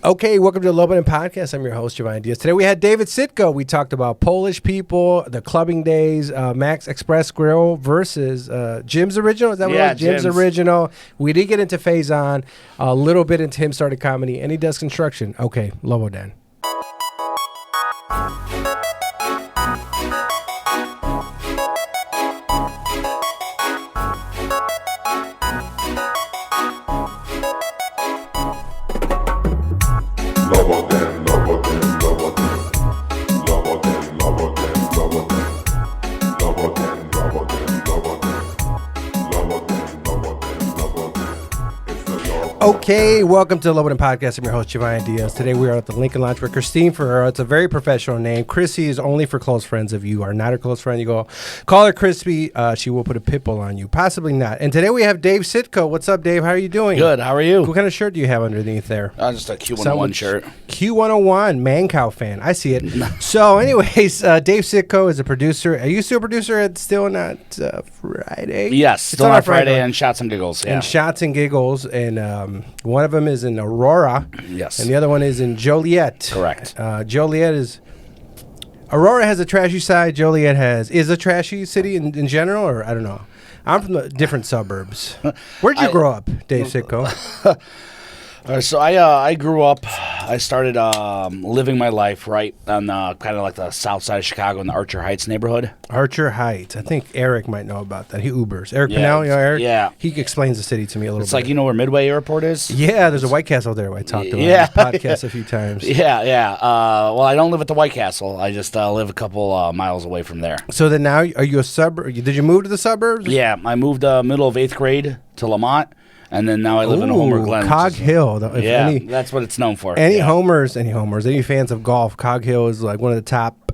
Okay, welcome to the Lobanin Podcast. I'm your host, Giovanni Diaz. Today we had David Sitko. We talked about Polish people, the clubbing days, Max Express Grill versus Jim's Original. Is that what it was? Jim's Original. We did get into Faison, a little bit into him started comedy, and he does construction. Okay, Lobodan. Okay, welcome to the Lobanin Podcast. I'm your host, Giovanni Diaz. Today we are at the Lincoln Lounge with Christine Ferreira. It's a very professional name. Chrissy is only for close friends. If you are not her close friend, you go call her Crispy. She will put a pit bull on you. Possibly not. And today we have Dave Sitko. What's up, Dave? How are you doing? Good. How are you? What kind of shirt do you have underneath there? Just a Q101 shirt. Q101, Man Cow fan. I see it. So anyways, Dave Sitko is a producer. Are you still a producer at Still Not Friday? Yes, Still Not Friday and Shots and Giggles. Yeah. And Shots and Giggles. And one of them is in Aurora. Yes. And the other one is in Joliet. Correct. Joliet is... Aurora has a trashy side. Joliet is a trashy city in general, or I don't know. I'm from the different suburbs. Where'd you grow up, Dave Sitko? So I grew up, I started living my life right on kind of like the south side of Chicago in the Archer Heights neighborhood. Archer Heights. I think Eric might know about that. He Ubers. Eric Pinnell, you know Eric? Yeah. He explains the city to me a little bit. It's like, you know where Midway Airport is? Yeah, there's a White Castle there. I talked about this podcast a few times. Yeah. Well, I don't live at the White Castle. I just live a couple miles away from there. So then now, are you a suburb? Did you move to the suburbs? Yeah, I moved middle of 8th grade to Lamont. And then now I live in Homer Glen. Cog Hill. That's what it's known for. Any fans of golf, Cog Hill is like one of the top,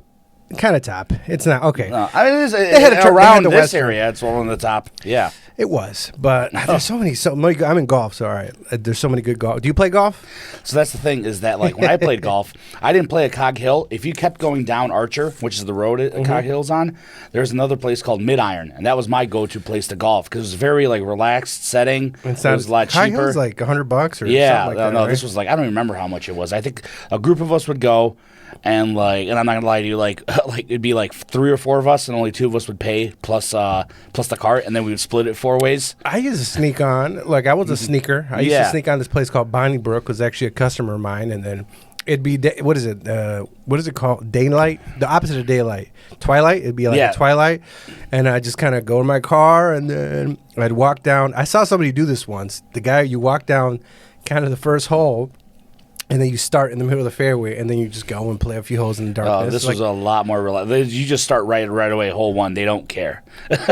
kind of top. It's not, okay. No, I mean, around this area, it's one of the top. Yeah. It was, but there's so many. I'm in golf, so all right. There's so many good golf. Do you play golf? So that's the thing is that like when I played golf, I didn't play at Cog Hill. If you kept going down Archer, which is the road at Cog Hill's on, there's another place called Midiron, and that was my go-to place to golf because it was very like relaxed setting. It was a lot cheaper. Cog Hill's like $100 or something like that. No, this was like I don't even remember how much it was. I think a group of us would go. And I'm not gonna lie to you, like it'd be like 3 or 4 of us, and only 2 of us would pay plus the cart, and then we would split it 4 ways. I used to sneak on, like I was a sneaker. I used to sneak on this place called Bonnybrook, was actually a customer of mine, and then it'd be what is it called? Daylight, the opposite of daylight, twilight. It'd be like a twilight, and I just kind of go in my car, and then I'd walk down. I saw somebody do this once. The guy, you walk down kind of the first hole. And then you start in the middle of the fairway, and then you just go and play a few holes in the darkness. This was a lot more relaxed. You just start right away, hole 1. They don't care.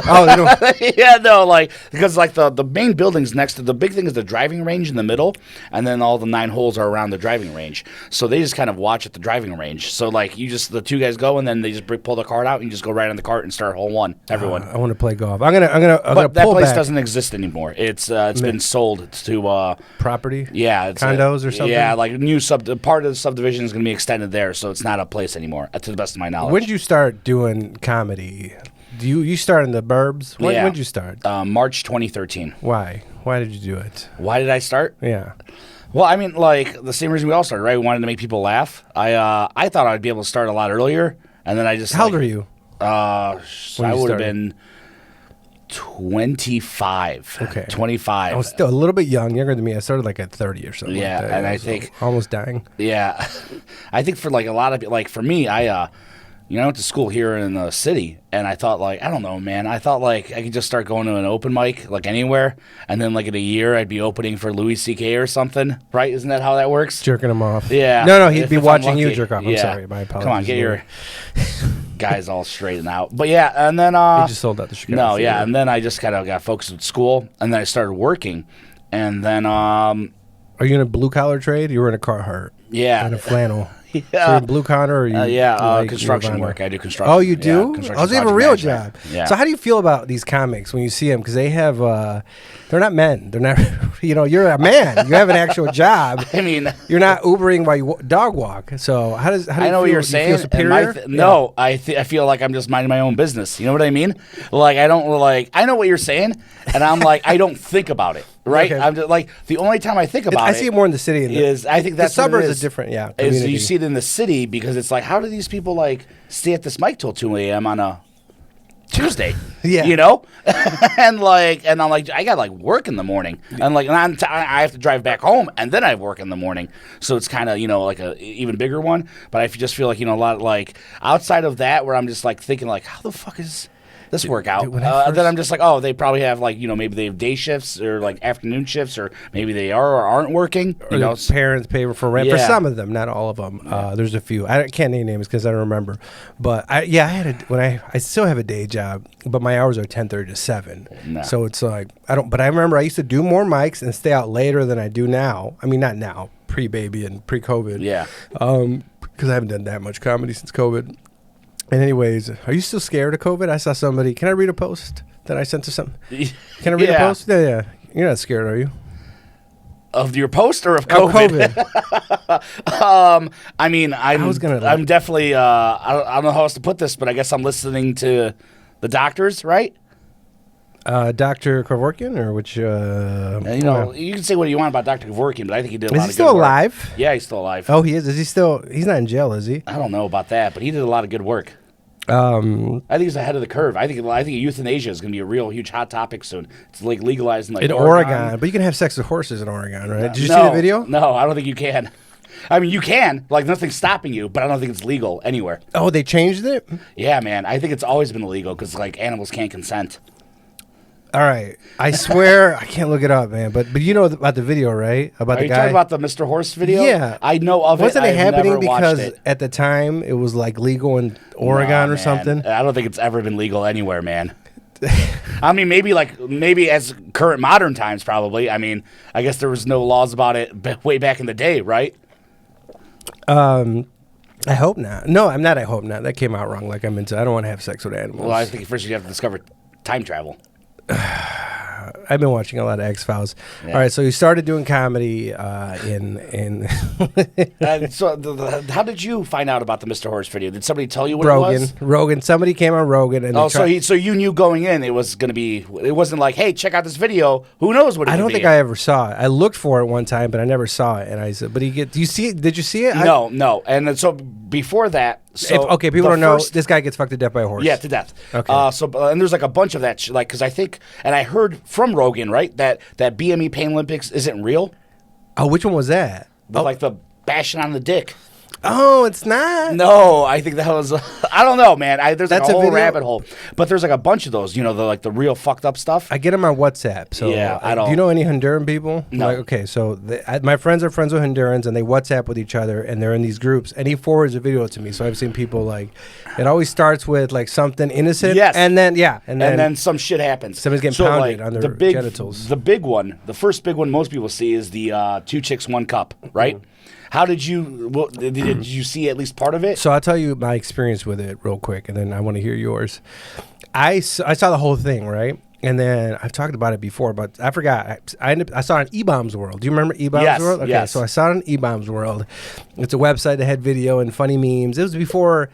Oh, they don't? Yeah, no, because the main building's next to the big thing is the driving range in the middle, and then all the 9 holes are around the driving range. So they just kind of watch at the driving range. So the 2 guys go, and then they just pull the cart out, and you just go right on the cart and start hole 1. Everyone. I want to play golf. I'm gonna But that pull place back. doesn't exist anymore. It's been sold to property. Yeah, condos or something. Yeah, like new part of the subdivision is going to be extended there, so it's not a place anymore, to the best of my knowledge. When did you start doing comedy? You started in the burbs? When did you start? March 2013. Why? Why did you do it? Why did I start? Yeah. Well, I mean, like the same reason we all started, right? We wanted to make people laugh. I thought I'd be able to start a lot earlier, and then I just. How old are you? I would have been 25. Okay. 25. I was still a little bit younger than me. I started like at 30 or something. Yeah, like that. and I think almost dying. Yeah, I think for like a lot of like for me, I went to school here in the city, and I thought like I don't know, man. I thought like I could just start going to an open mic like anywhere, and then like in a year I'd be opening for Louis C.K. or something, right? Isn't that how that works? Jerking him off. Yeah. No, he'd be watching you jerk off. I'm sorry, my apologies. Come on, get your guys all straightened out. But yeah, and then he just sold out the Chicago. No, yeah, and then I just kind of got focused with school, and then I started working, and then Are you in a blue collar trade? You were in a Carhartt. Yeah. And a flannel. Yeah. So you're in blue collar or you? Like construction Nirvana? work. I do construction. Oh, you do? Yeah, Oh, so you have a real management. job. Yeah. So how do you feel about these comics when you see them? Because they have, they're not men. They're not, you're a man. You have an actual job. I mean, you're not Ubering while you dog walk. So how do you I know feel? what you're Do saying. you feel superior? No, I feel like I'm just minding my own business. You know what I mean? Like I know what you're saying, and I'm like I don't think about it. Right? Okay. I'm just like the only time I think about I see it more in the city. I think that's the suburbs what it are is. different. Yeah, Is community. you see it in the city because it's like, how do these people like stay at this mic till 2 a.m. on a Tuesday? Yeah. You know, and I'm like, I got like work in the morning, and like, I have to drive back home, and then I have work in the morning. So it's kind of like a even bigger one. But I just feel like a lot like outside of that, where I'm just like thinking like, how the fuck is this work out? Then I'm just like, oh, they probably have like maybe they have day shifts or like afternoon shifts, or maybe they are or aren't working. Or their parents pay for rent. Yeah. For some of them, not all of them. There's a few. I can't name names because I don't remember. But I had I still have a day job, but my hours are 10:30 to 7. Nah. So it's like I don't. But I remember I used to do more mics and stay out later than I do now. I mean, not now, pre-baby and pre-COVID. Yeah. Because I haven't done that much comedy since COVID. And anyways, are you still scared of COVID? I saw somebody. Can I read a post that I sent to some? Can I read a post? Yeah. You're not scared, are you? Of your post or of COVID? I mean, I'm definitely. I don't know how else to put this, but I guess I'm listening to the doctors, right? Dr. Kevorkian, or which? You can say what you want about Dr. Kevorkian, but I think he did a lot of good work. Is he still alive? Yeah, he's still alive. Oh, he is. Is he still? He's not in jail, is he? I don't know about that, but he did a lot of good work. I think he's ahead of the curve. I think euthanasia is going to be a real huge hot topic soon. It's like legalized in Oregon, but you can have sex with horses in Oregon, right? Did you see the video? No, I don't think you can. I mean, you can. Like, nothing's stopping you, but I don't think it's legal anywhere. Oh, they changed it? Yeah, man. I think it's always been illegal because, like, animals can't consent. All right. I swear, I can't look it up, man. But you know about the video, right? About Are the guy. you talking about the Mr. Horse video? Yeah. I know of Wasn't it happening because it. at the time it was, like, legal in Oregon or something? I don't think it's ever been legal anywhere, man. I mean, maybe as current modern times, probably. I mean, I guess there was no laws about it way back in the day, right? I hope not. No, I'm not. I hope not. That came out wrong. Like I'm into. I don't want to have sex with animals. Well, I think first you have to discover time travel. I've been watching a lot of X-Files. Yeah. All right, so you started doing comedy in. How did you find out about the Mr. Horse video? Did somebody tell you what Rogan, it was? Rogan. Somebody came on Rogan and so you knew going in it was going to be. It wasn't like, hey, check out this video. Who knows what it I don't could think be. I ever saw it. I looked for it one time, but I never saw it. And I said, "But do you see it? Did you see it?" No. And then, so before that, people don't know, this guy gets fucked to death by a horse. Yeah, to death. Okay. And there's like a bunch of that, because I think, and I heard from Rogan, right, that BME Pain Olympics isn't real. Oh, which one was that? Like the bashing on the dick. Oh, it's not. No, I think that was. I don't know, man. There's like a whole video? rabbit hole, but there's like a bunch of those. The real fucked up stuff. I get them on WhatsApp. So yeah, I don't. Do you know any Honduran people? No. Like, okay, so my friends are friends with Hondurans, and they WhatsApp with each other, and they're in these groups. And he forwards a video to me, so I've seen people like. It always starts with like something innocent. Yes. And then some shit happens. Somebody's getting pounded on their genitals. The big one, the first big one most people see is the 2 chicks 1 cup, right? Mm-hmm. How did you? Did you see at least part of it? So I'll tell you my experience with it real quick, and then I want to hear yours. I saw the whole thing, right? And then I've talked about it before, but I forgot. I saw it on E-Bombs World. Do you remember E-Bombs World? Okay, yes. So I saw it on E-Bombs World. It's a website that had video and funny memes. It was before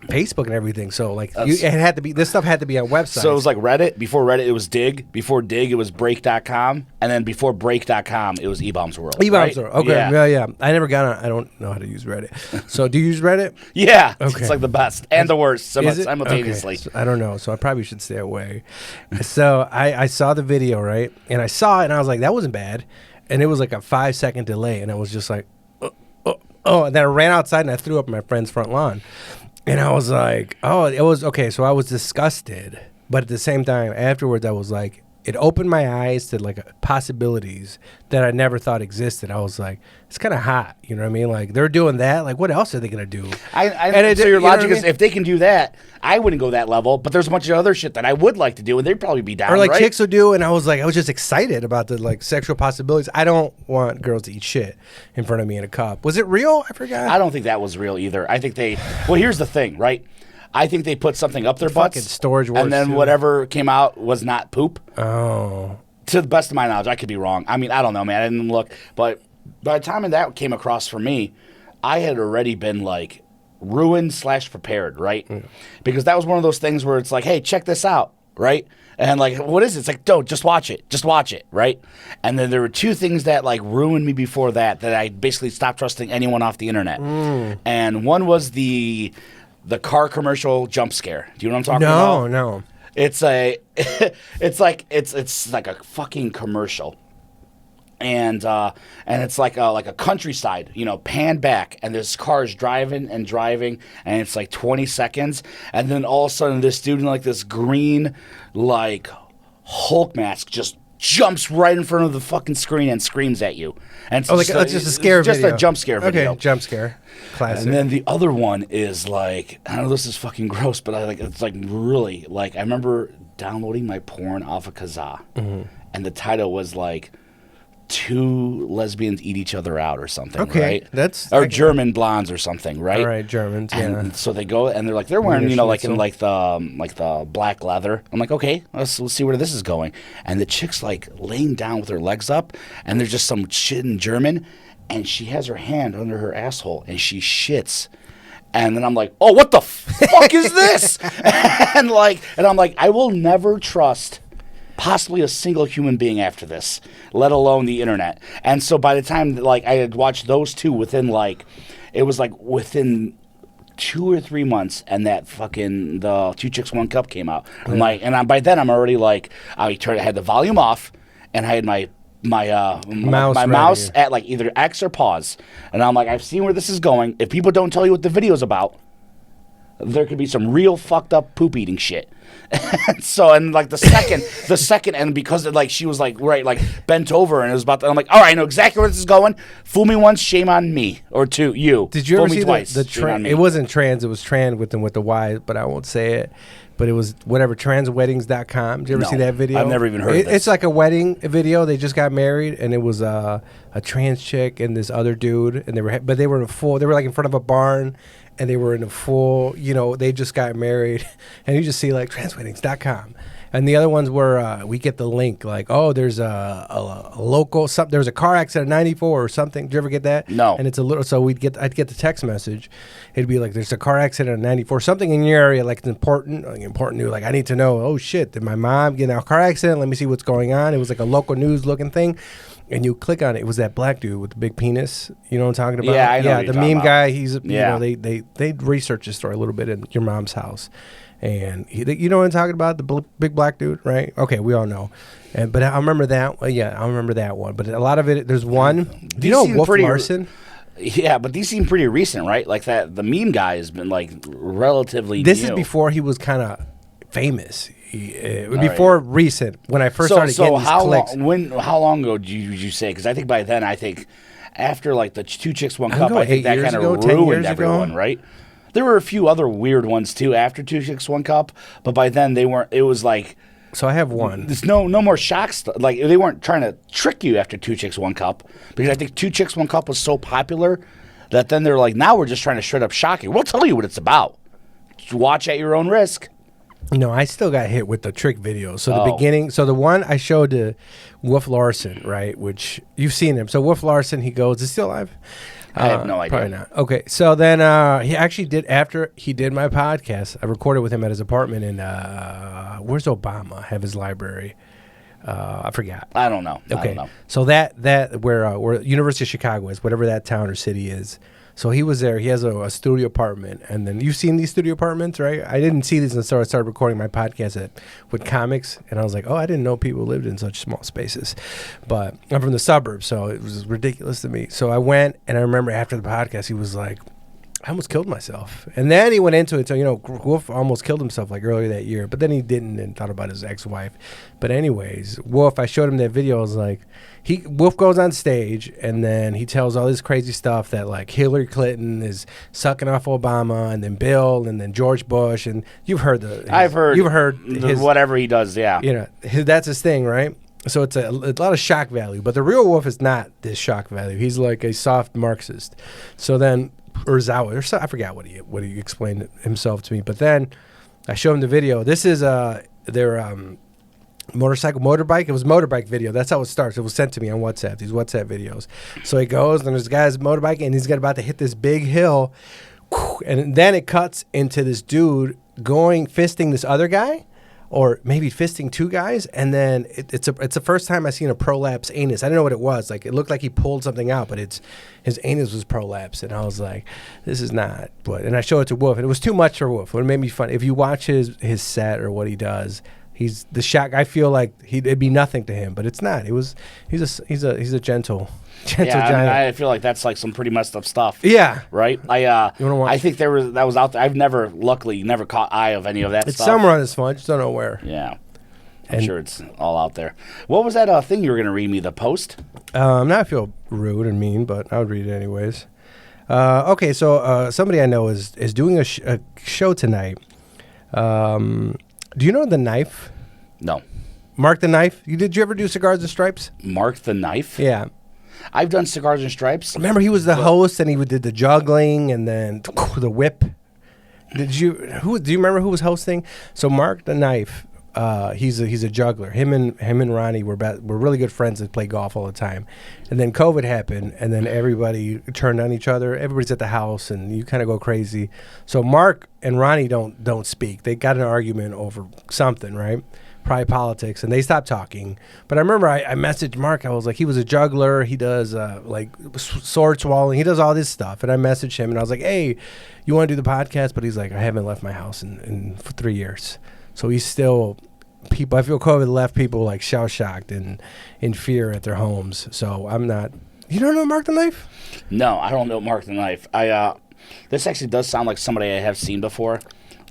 Facebook and everything, so like it had to be. This stuff had to be on websites. So it was like Reddit. Before Reddit, it was Dig. Before Dig, it was Break.com, and then before Break.com, it was E-Bombs World. E-Bombs World. Okay, yeah. I never got on. I don't know how to use Reddit. So do you use Reddit? Yeah. Okay. It's like the best and the worst simultaneously. Okay. So I don't know. So I probably should stay away. So I saw the video, right, and I saw it, and I was like, that wasn't bad, and it was like a 5-second delay, and I was just like, oh, and then I ran outside and I threw up in my friend's front lawn. And I was like, oh, it was okay. So I was disgusted. But at the same time, afterwards, I was like, it opened my eyes to like possibilities that I never thought existed. I was like, it's kind of hot, you know what I mean? Like they're doing that. Like what else are they gonna do? So your logic is if they can do that, I wouldn't go that level. But there's a bunch of other shit that I would like to do, and they'd probably be down. Or like right? chicks would do, and I was just excited about the like sexual possibilities. I don't want girls to eat shit in front of me in a cup. Was it real? I forgot. I don't think that was real either. I think well, here's the thing, right? I think they put something up their butts, fucking storage wars, and then too. whatever came out was not poop. Oh. To the best of my knowledge, I could be wrong. I mean, I don't know, man. I didn't look, but by the time that came across for me, I had already been like ruined / prepared, right? Because that was one of those things where it's like, hey, check this out, right? And like, what is it? It's like, don't just watch it, right? And then there were two things that like ruined me before that I basically stopped trusting anyone off the internet. And one was the car commercial jump scare. Do you know what I'm talking about? No. It's like a fucking commercial. And it's like a countryside, you know, pan back, and this car is driving, and it's like 20 seconds, and then all of a sudden this dude in like this green like Hulk mask just jumps right in front of the fucking screen and screams at you. And it's just a scare video. Just a jump scare video. Okay, jump scare. Classic. And then the other one is like, I know this is fucking gross, but it's like really, like, I remember downloading my porn off of Kazaa, and the title was like, 2 lesbians eat each other out or something, right? Or German blondes or something, right? All right, Germans, yeah. So they go and they're wearing, you know, like in like the black leather. I'm like, okay, let's see where this is going. And the chick's like laying down with her legs up, and there's just some shit in German, and she has her hand under her asshole and she shits. And then I'm like, oh, what the fuck is this? and I'm like, I will never trust possibly a single human being after this, let alone the internet. And so by the time like I had watched those two within 2 or 3 months, and that fucking the 2 Chicks 1 Cup came out. I'm like, and by then I'm already like, I had the volume off, and I had my mouse at like either X or pause, and I'm like, I've seen where this is going. If people don't tell you what the video's about, there could be some real fucked up poop eating shit. And like the second, and because like she was like bent over and it was about to, I'm like, all right, I know exactly where this is going. Fool me once, shame on me, or two, you. Did you Fool ever me see twice, the trans? It wasn't trans, it was trans with the Y, but I won't say it. But it was whatever, transweddings.com. Did you ever see that video? I've never even heard of this. It's like a wedding video. They just got married, and it was a trans chick and this other dude, and they were like in front of a barn, and they were in a full, you know, they just got married, and you just see like transweddings.com. And the other ones were, we get the link, like, oh, there's a local, there's a car accident at 94 or something. Did you ever get that? No. And it's a little, so I'd get the text message. It'd be like, there's a car accident at 94, something in your area, like it's important news. Like, I need to know, oh shit, did my mom get in a car accident? Let me see what's going on. It was like a local news looking thing. And you click on it. It was that black dude with the big penis. You know what I'm talking about? Yeah, I know. Yeah, the meme guy. He's, you know, they researched his story a little bit in your mom's house. And you know what I'm talking about? The big black dude, right? Okay, we all know. But I remember that. I remember that one. But a lot of it, there's one. Do you know Wolf Larson? Yeah, but these seem pretty recent, right? Like that, the meme guy has been like relatively This new. is before he was kind of famous. Before recent, when I first started getting these clicks. How long ago would you say? Because I think by then, after like the 2 Chicks 1 Cup, I think that kind of ruined everyone, right? There were a few other weird ones too after 2 Chicks 1 Cup, but by then they weren't. It was like, so I have one. There's no more shock stuff. Like they weren't trying to trick you after 2 Chicks 1 Cup, because I think 2 Chicks 1 Cup was so popular that then they're like, now we're just trying to straight up shock you. We'll tell you what it's about. Just watch at your own risk. No, I still got hit with the trick video. So the beginning, so the one I showed to Wolf Larson, right, which you've seen him. So Wolf Larson, he goes, is he still alive? I have no idea. Probably not. Okay, so then he actually did, after he did my podcast, I recorded with him at his apartment in, where's Obama? Have his library. I forgot. I don't know. Okay, I don't know. so that where University of Chicago is, whatever that town or city is. So he was there. He has a studio apartment. And then you've seen these studio apartments, right? I didn't see these until I started recording my podcast with comics. And I was like, oh, I didn't know people lived in such small spaces. But I'm from the suburbs, so it was ridiculous to me. So I went, and I remember after the podcast, he was like, I almost killed myself. And then he went into it. So, Wolf almost killed himself like earlier that year. But then he didn't and thought about his ex-wife. But anyways, Wolf, I showed him that video. I was like, Wolf goes on stage and then he tells all this crazy stuff that like Hillary Clinton is sucking off Obama and then Bill and then George Bush. And you've heard you've heard his, whatever he does, yeah. That's his thing, right? So it's a lot of shock value. But the real Wolf is not this shock value. He's like a soft Marxist. So then... or Zawa, or so, I forgot what he explained himself to me. But then I showed him the video. This is their motorbike. It was a motorbike video. That's how it starts. It was sent to me on WhatsApp, these WhatsApp videos. So he goes, and there's a guy's motorbike, and he's about to hit this big hill. And then it cuts into this dude fisting this other guy. Or maybe fisting two guys, and then it's the first time I've seen a prolapse anus. I didn't know what it was. Like it looked like he pulled something out, but his anus was prolapse, and I was like, "This is not." And I showed it to Wolf, and it was too much for Wolf. It made me fun. If you watch his set or what he does, he's the shock. I feel like it'd be nothing to him, but it's not. He's a gentle giant. I feel like that's like some pretty messed up stuff. Yeah. Right? I think that was out there. I've never caught eye of any of that it's stuff. It's somewhere on this phone. I just don't know where. Yeah. I'm sure it's all out there. What was that thing you were going to read me, the post? Now I feel rude and mean, but I would read it anyways. Okay, so somebody I know is doing a show tonight. Do you know The Knife? No. Mark the Knife? Did you ever do Cigars and Stripes? Mark the Knife? Yeah. I've done Cigars and Stripes. Remember, he was the host, and he did the juggling, and then the whip. Do you remember who was hosting? So Mark the Knife, he's a juggler. Him and Ronnie were really good friends that play golf all the time. And then COVID happened, and then everybody turned on each other. Everybody's at the house, and you kind of go crazy. So Mark and Ronnie don't speak. They got in an argument over something, right? Probably politics, and they stopped talking. But I remember I messaged Mark. I was like, he was a juggler. He does like sword swallowing. He does all this stuff. And I messaged him, and I was like, hey, you want to do the podcast? But he's like, I haven't left my house for 3 years. So he's still people. I feel COVID left people like shell shocked and in fear at their homes. So I'm not. You don't know Mark the Knife? No, I don't know Mark the Knife. This actually does sound like somebody I have seen before,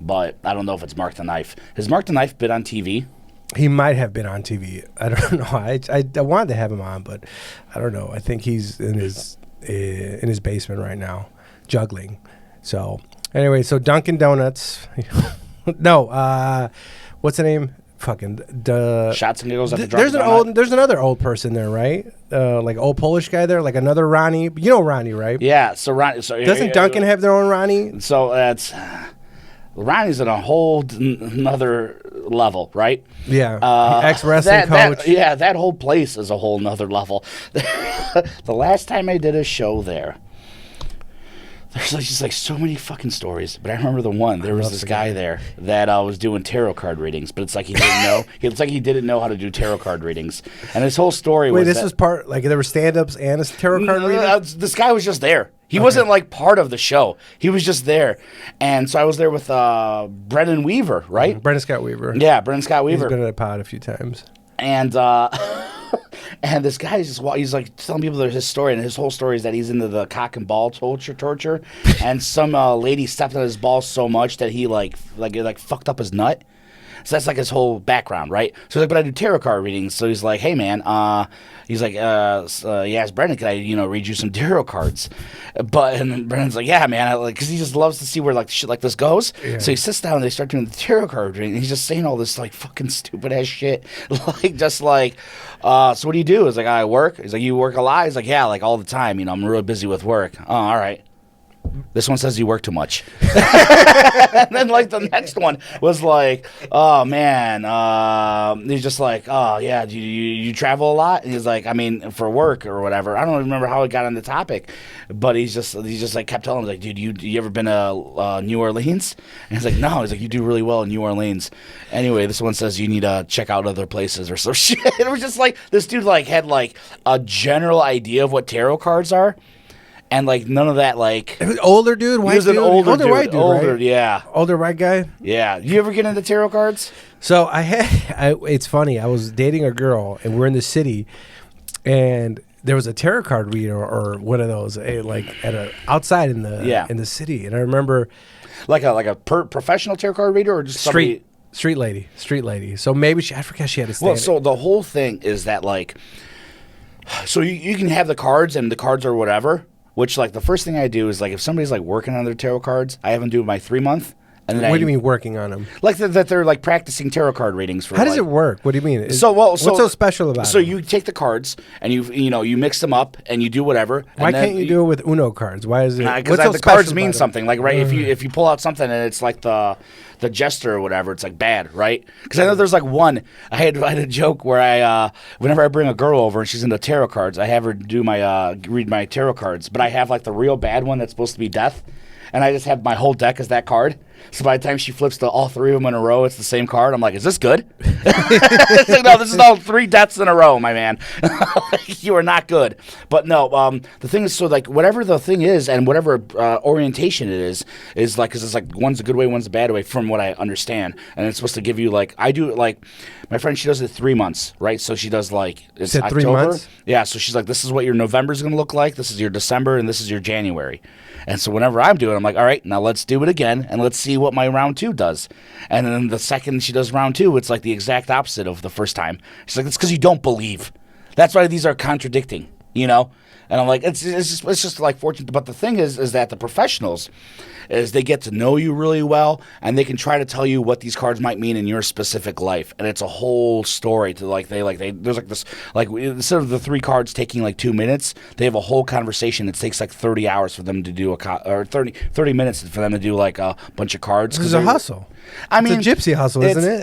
but I don't know if it's Mark the Knife. Has Mark the Knife been on TV? He might have been on TV. I don't know. I wanted to have him on, but I don't know. I think he's in his basement right now, juggling. So anyway, so Dunkin' Donuts. No, what's the name? Fucking Shots and Giggles at the There's another old person there, right? Like old Polish guy there, like another Ronnie. You know Ronnie, right? Yeah. So Ronnie. So doesn't Dunkin' have their own Ronnie? So that's. Ronnie's at a whole another level, right? Yeah. Ex-wrestling coach. That whole place is a whole nother level. The last time I did a show there, there's just like so many fucking stories. But I remember the one. There was this guy there that was doing tarot card readings, but it's like he didn't know. It's like he didn't know how to do tarot card readings. And his whole story was this was part, like there were stand-ups and a tarot card reading? This guy was just there. He wasn't like part of the show. He was just there. And so I was there with Brendan Weaver, right? Brendan Scott Weaver. Yeah, Brendan Scott Weaver. He's been in a pod a few times. And and this guy he's like telling people his story, and his whole story is that he's into the cock and ball torture. And some lady stepped on his balls so much that he like fucked up his nut. So that's like his whole background, right? So he's like, but I do tarot card readings. So he's like, hey man, he's like, he asked Brendan, can I, read you some tarot cards? And Brendan's like, yeah, man, because he just loves to see where like shit like this goes. Yeah. So he sits down and they start doing the tarot card reading, and he's just saying all this like fucking stupid ass shit, like just like, so what do you do? He's like, I work. He's like, you work a lot? He's like, yeah, like all the time. I'm really busy with work. Oh, all right. This one says you work too much. And then like the next one was like, oh man, he's just like, oh yeah, do you travel a lot? And he's like, I mean, for work or whatever. I don't remember how it got on the topic, but he's just like kept telling him like, dude, you ever been to New Orleans? And he's like, no. He's like, you do really well in New Orleans. Anyway, this one says you need to check out other places or some shit. It was just like this dude like had like a general idea of what tarot cards are. And like none of that, like older dude, white dude. He was an older dude, white dude, right? Yeah, older white guy. Yeah, you ever get into tarot cards? So it's funny. I was dating a girl, and we're in the city, and there was a tarot card reader or one of those outside in the city, and I remember like a professional tarot card reader or just street lady. So maybe I forget she had to stay. Well, so the whole thing is that like, so you can have the cards and the cards are whatever. Which like the first thing I do is like if somebody's like working on their tarot cards, I have them do my 3-month. And then what do you mean working on them? Like that they're like practicing tarot card readings for. How does it work? What do you mean? What's so special about it? So you take the cards and you mix them up and you do whatever. Why can't you do it with Uno cards? Why is it? Because the cards mean something. Like if you pull out something and it's like the jester or whatever, it's like bad, right? Because I know there's like one. I had a joke where whenever I bring a girl over and she's into tarot cards, I have her do read my tarot cards, but I have like the real bad one that's supposed to be death, and I just have my whole deck as that card. So by the time she flips all 3 of them in a row, it's the same card. I'm like, is this good? It's like, no, this is all 3 deaths in a row, my man. You are not good. But no, the thing is, so like whatever the thing is and whatever orientation it is like, because it's like one's a good way, one's a bad way from what I understand. And it's supposed to give you like, I do like, my friend, she does it 3 months, right? So she does like, it's October. 3 months? Yeah, so she's like, this is what your November is going to look like. This is your December and this is your January. And so whenever I'm doing it, I'm like, all right, now let's do it again, and let's see what my round 2 does. And then the second she does round 2, it's like the exact opposite of the first time. She's like, it's because you don't believe. That's why these are contradicting, you know? And I'm like, it's just like fortunate. But the thing is that the professionals is they get to know you really well, and they can try to tell you what these cards might mean in your specific life, and it's a whole story to there's like this, like instead of the 3 cards taking like 2 minutes, they have a whole conversation that takes like 30 hours for them to do or 30 minutes for them to do like a bunch of cards. This is a hustle. I mean, it's a gypsy hustle, isn't it?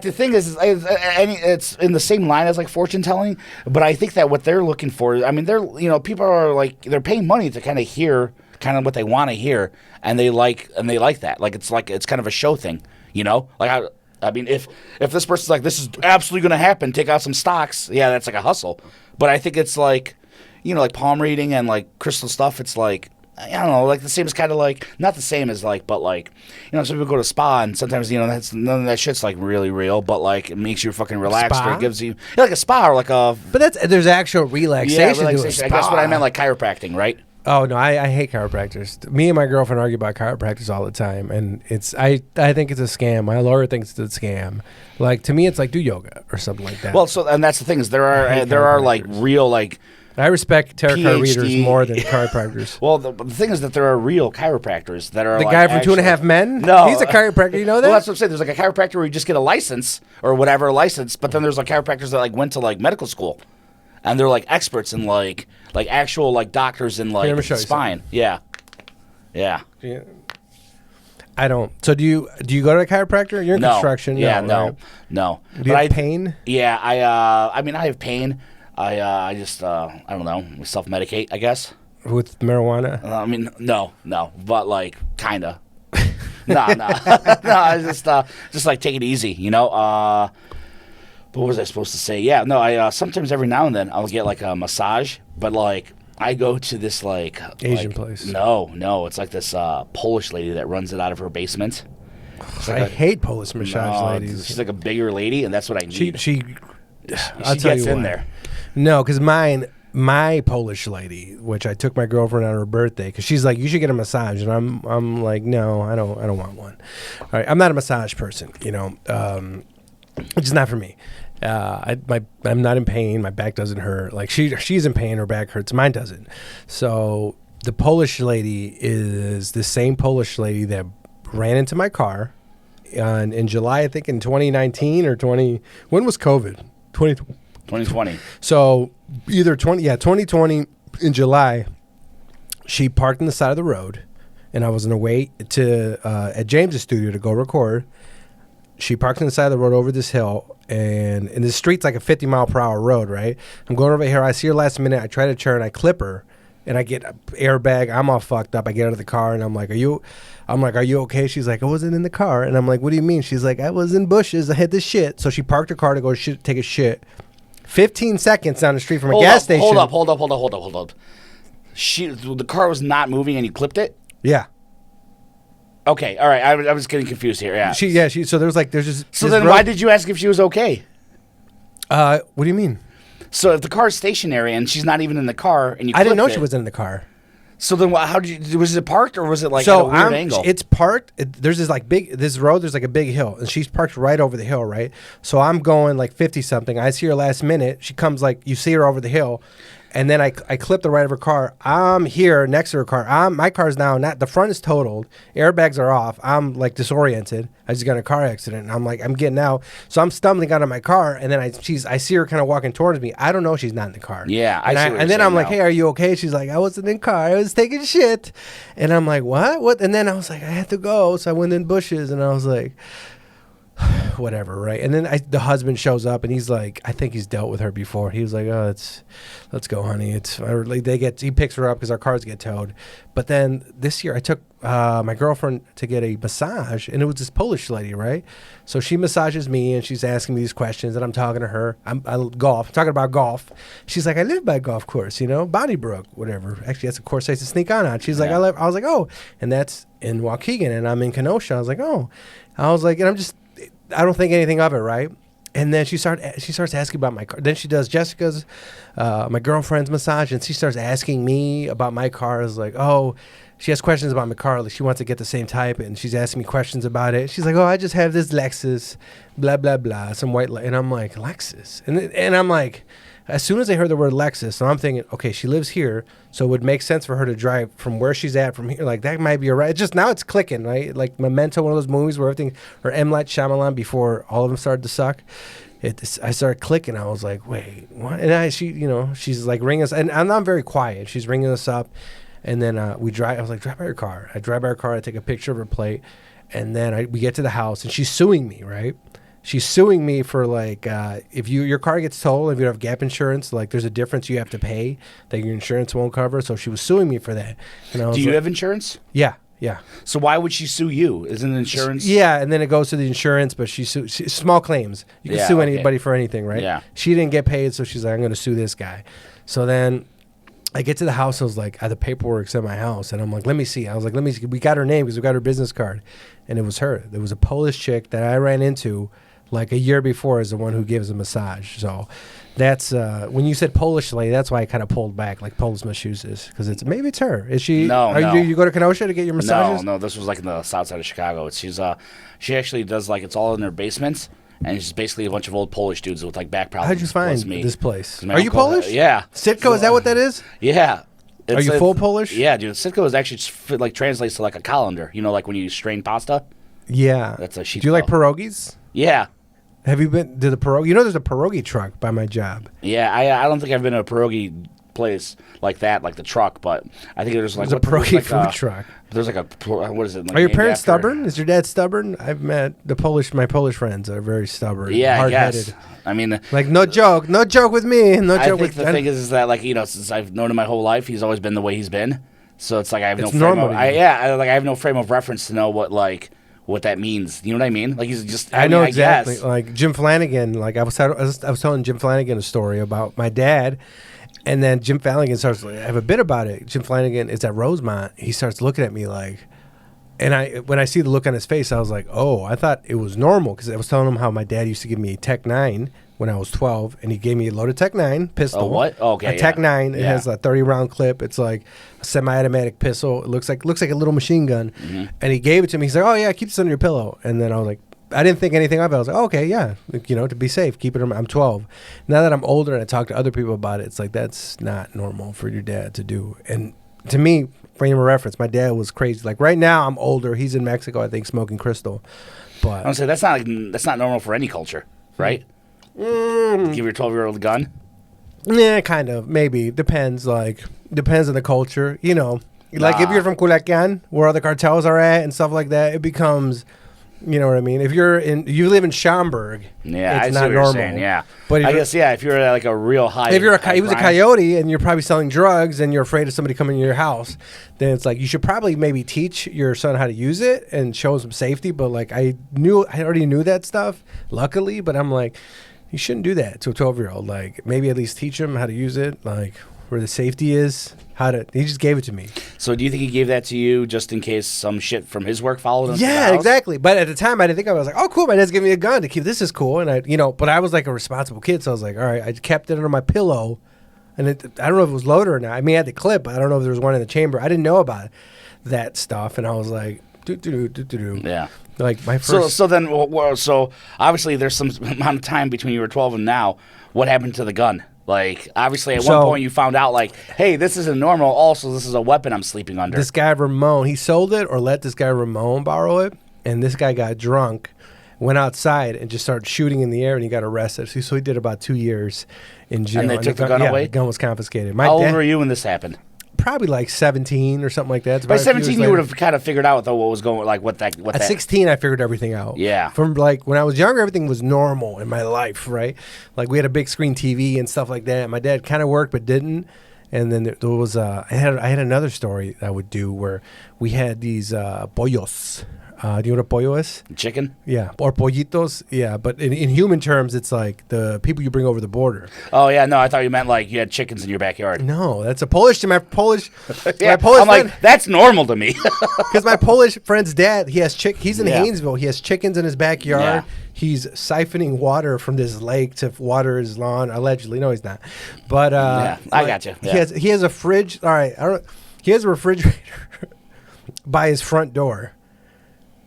The thing is, it's in the same line as like fortune telling, but I think that what they're looking for, I mean, people are like, they're paying money to kind of hear kind of what they want to hear, and they like that. Like it's kind of a show thing, you know? Like I mean, if this person's like, this is absolutely going to happen, take out some stocks, yeah, that's like a hustle. But I think it's like, you know, like palm reading and like crystal stuff, it's like, I don't know, like the same as kind of like, not the same as like, but like, you know, some people go to spa and sometimes, you know, none of that shit's like really real, but like it makes you fucking relaxed or it gives you, like a spa or like a. But there's actual relaxation. Yeah, relaxation. I guess what I meant like chiropracting, right? Oh no, I hate chiropractors. Me and my girlfriend argue about chiropractors all the time, and I think it's a scam. My lawyer thinks it's a scam. Like to me, it's like do yoga or something like that. Well, and that's the thing is there are like real like. I respect tarot card readers more than chiropractors. Well, the thing is that there are real chiropractors that are the like guy from 2.5 Men. No, he's a chiropractor. You know that? Well, that's what I'm saying. There's like a chiropractor where you just get a license or whatever license, but then there's like chiropractors that like went to like medical school. And they're like experts in like actual like doctors in like spine. Yeah. I don't. So do you go to a chiropractor? You're in construction. Yeah, no. Do you have pain? Yeah, I mean I have pain. I just I don't know, self-medicate, I guess. With marijuana? I mean no, but like kinda. No. I just like take it easy, you know. What was I supposed to say? Yeah, no, I sometimes every now and then I'll get like a massage, but like I go to this like Asian place. No, it's like this Polish lady that runs it out of her basement. I hate Polish massage ladies. She's like a bigger lady, and that's what I need. She gets in there. No, because my Polish lady, which I took my girlfriend on her birthday, because she's like, you should get a massage, and I'm like, no, I don't want one. All right, I'm not a massage person, you know. It's just not for me. I'm not in pain. My back doesn't hurt. Like she's in pain. Her back hurts. Mine doesn't. So the Polish lady is the same Polish lady that ran into my car in July, I think in 2019 or 20. When was COVID? 2020. So either 2020 in July. She parked on the side of the road, and I was on the way to at James's studio to go record. She parked on the side of the road over this hill, and the street's like a 50-mile-per-hour road, right? I'm going over here. I see her last minute. I try to turn. I clip her, and I get an airbag. I'm all fucked up. I get out of the car, and I'm like, are you okay? She's like, I wasn't in the car. And I'm like, what do you mean? She's like, I was in bushes. I hit the shit. So she parked her car to go take a shit. 15 seconds down the street from a gas station. Hold up. The car was not moving, and you clipped it? Yeah. Okay, all right. I was getting confused here. Yeah. So there's just. So then, why did you ask if she was okay? What do you mean? So if the car's stationary and she's not even in the car, and you I didn't know it, she was in the car. So then, how did you? Was it parked or was it like so at a weird angle? It's parked. There's this road. There's like a big hill, and she's parked right over the hill, right? So I'm going like 50 something. I see her last minute. She comes like you see her over the hill, and then I clip the right of her car. I'm here next to her car. My car's now not the front is totaled. Airbags are off. I'm like disoriented. I just got in a car accident, and I'm like I'm getting out. So I'm stumbling out of my car, and then I see her kind of walking towards me. I don't know she's not in the car. Yeah, and then I'm like, hey, are you okay? She's like, I wasn't in the car. I was taking shit. And I'm like, what? And then I was like, I had to go. So I went in bushes, and I was like, whatever, right? And then the husband shows up, and he's like, I think he's dealt with her before. He was like, oh, let's go, honey. He picks her up because our cars get towed. But then this year I took my girlfriend to get a massage, and it was this Polish lady, right? So she massages me, and she's asking me these questions, and I'm talking to her. I'm talking about golf. She's like, I live by a golf course, Bonnybrook, whatever. Actually, that's a course I used to sneak on. She's like, I was like, oh, and that's in Waukegan, and I'm in Kenosha. I was like, oh. And I don't think anything of it, right? And then she starts asking about my car. Then she does Jessica's, my girlfriend's massage, and she starts asking me about my car. It's like, oh, she has questions about my car. Like she wants to get the same type, and she's asking me questions about it. She's like, oh, I just have this Lexus, blah, blah, blah, some white, and I'm like, Lexus? And I'm like, as soon as I heard the word Lexus, so I'm thinking, okay, she lives here, so it would make sense for her to drive from where she's at from here. Like, that might be right. Just now it's clicking, right? Like Memento, one of those movies where everything, or M. Night Shyamalan, before all of them started to suck. I started clicking. I was like, wait, what? And she's like ringing us, and I'm not very quiet. She's ringing us up, and then we drive. I was like, drive by her car. I drive by her car. I take a picture of her plate, and then we get to the house, and she's suing me, right? She's suing me for like if your car gets totaled, if you don't have gap insurance, like there's a difference you have to pay that your insurance won't cover. So she was suing me for that. And Do you have insurance? Yeah. So why would she sue you? Isn't insurance? Yeah, and then it goes to the insurance, but she small claims. You can sue anybody for anything, right? Yeah. She didn't get paid, so she's like, I'm going to sue this guy. So then I get to the house. I was like, the paperwork's at my house, and I'm like, let me see. I was like, let me see. We got her name because we got her business card, and it was her. There was a Polish chick that I ran into like a year before as the one who gives a massage. So that's when you said Polish lady, that's why I kind of pulled back, like Polish massages, because maybe it's her. Is she? No. You go to Kenosha to get your massages? No. This was like in the south side of Chicago. She actually does it's all in their basements, and it's just basically a bunch of old Polish dudes with like back problems. How'd you find this place? Are you Polish? Yeah. Sitko, is that what that is? Yeah. Are you full Polish? Yeah, dude. Sitko is actually just translates to like a colander. Like when you strain pasta. Yeah. That's a sheep. Do you like pierogies? Yeah. Have you been to the pierogi? There's a pierogi truck by my job. Yeah, I don't think I've been to a pierogi place like that, like the truck, but I think there's a pierogi food truck. There's like what is it? Like Are your parents stubborn? Is your dad stubborn? I've met my Polish friends are very stubborn. Yeah, hard-headed. I guess. I mean, like no joke with me. No joke with. I think the thing is that since I've known him my whole life, he's always been the way he's been. So it's like I have no frame of reference to know what that means. You know what I mean? Like he's just. I know exactly. Guess. Like Jim Flanagan. Like I was telling Jim Flanagan a story about my dad, and then Jim Flanagan starts. I have a bit about it. Jim Flanagan is at Rosemont. He starts looking at me like, and when I see the look on his face, I was like, oh, I thought it was normal because I was telling him how my dad used to give me a Tech 9 when I was 12, and he gave me a loaded Tech 9 pistol. Oh, what? Okay, a Tech 9. It has a 30-round clip. It's like a semi-automatic pistol. It looks like a little machine gun. Mm-hmm. And he gave it to me. He's like, oh, yeah, keep this under your pillow. And then I was like, I didn't think anything of it. I was like, oh, okay, yeah, to be safe, keep it. I'm 12. Now that I'm older and I talk to other people about it, it's like that's not normal for your dad to do. And to me, frame of reference, my dad was crazy. Like right now, I'm older. He's in Mexico, I think, smoking crystal. But I'm saying that's not normal for any culture, right? Give your 12-year-old a gun? Yeah, kind of. Maybe. Depends on the culture. Like if you're from Culiacan, where all the cartels are at and stuff like that, it becomes, you know what I mean? If you live in Schaumburg, it's not normal. Saying, yeah. But I guess, if you're like a real high... If he was a coyote and you're probably selling drugs and you're afraid of somebody coming to your house, then it's like you should probably maybe teach your son how to use it and show him some safety. But like I already knew that stuff, luckily, but I'm like... You shouldn't do that to a 12-year-old. Like, maybe at least teach him how to use it, like where the safety is. He just gave it to me. So do you think he gave that to you just in case some shit from his work followed him? Yeah, exactly. But at the time, I didn't think I was like, oh, cool, my dad's giving me a gun to keep. This is cool. And but I was like a responsible kid, so I was like, all right, I kept it under my pillow, and I don't know if it was loaded or not. I mean, I had the clip, but I don't know if there was one in the chamber. I didn't know about that stuff, and I was like, yeah. Like my first. So obviously there's some amount of time between you were 12 and now. What happened to the gun? Like, obviously, at one point you found out, like, hey, this isn't normal. Also, this is a weapon I'm sleeping under. This guy, Ramon, he sold it or let this guy, Ramon, borrow it. And this guy got drunk, went outside, and just started shooting in the air, and he got arrested. So he did about 2 years in jail. And they took the gun away? The gun was confiscated. How old were you when this happened? Probably like 17 or something like that. By 17, you would have kind of figured out though what was going, like At 16, I figured everything out. Yeah. From like when I was younger, everything was normal in my life, right? Like we had a big screen TV and stuff like that. My dad kind of worked but didn't. And then there was I had another story I would do where we had these pollos. Do you know what a pollo is? Chicken? Yeah. Or pollitos. Yeah. But in human terms, it's like the people you bring over the border. Oh, yeah. No, I thought you meant like you had chickens in your backyard. No, that's a Polish to my Polish. Yeah, my Polish I'm friend, like, that's normal to me. Because my Polish friend's dad, he's in Haynesville. He has chickens in his backyard. Yeah. He's siphoning water from this lake to water his lawn. Allegedly. No, he's not. But yeah, I got you. Yeah. He has a fridge. All right. He has a refrigerator by his front door.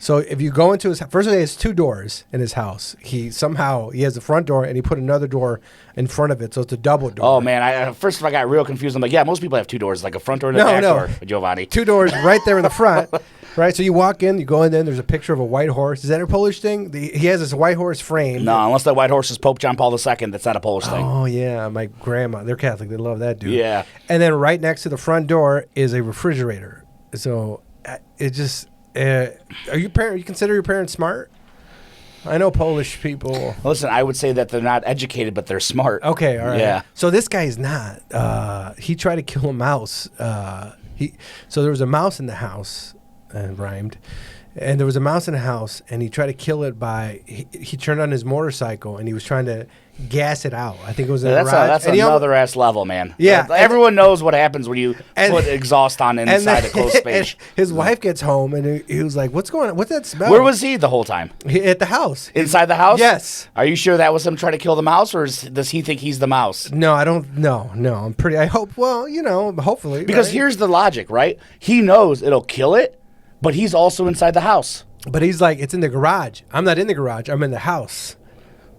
So if you go into his first of all, he has 2 doors in his house. He has the front door and he put another door in front of it, so it's a double door. Oh man, first I got real confused. I'm like, yeah, most people have 2 doors, like a front door and a back door. Giovanni, 2 doors right there in the front. Right, so you walk in, you go in there. There's a picture of a white horse. Is that a Polish thing? He has this white horse frame. No, unless that white horse is Pope John Paul II, that's not a Polish thing. Oh yeah, my grandma. They're Catholic. They love that dude. Yeah. And then right next to the front door is a refrigerator. So it just. You consider your parents smart? I know Polish people. Listen, I would say that they're not educated, but they're smart. Okay, all right. Yeah. So this guy's not. He tried to kill a mouse. So there was a mouse in the house, and rhymed. And there was a mouse in the house, and he tried to kill it by he turned on his motorcycle, and he was trying to gas it out. I think it was in the garage. That's another ass level, man. Yeah. Everyone knows what happens when you put exhaust on inside a closed space. His wife gets home, and he was like, what's going on? What's that smell? Where was he the whole time? At the house. Inside the house? Yes. Are you sure that was him trying to kill the mouse, or does he think he's the mouse? No, I don't. No. I hope, hopefully. Because here's the logic, right? He knows it'll kill it, but he's also inside the house. But he's like, it's in the garage. I'm not in the garage. I'm in the house.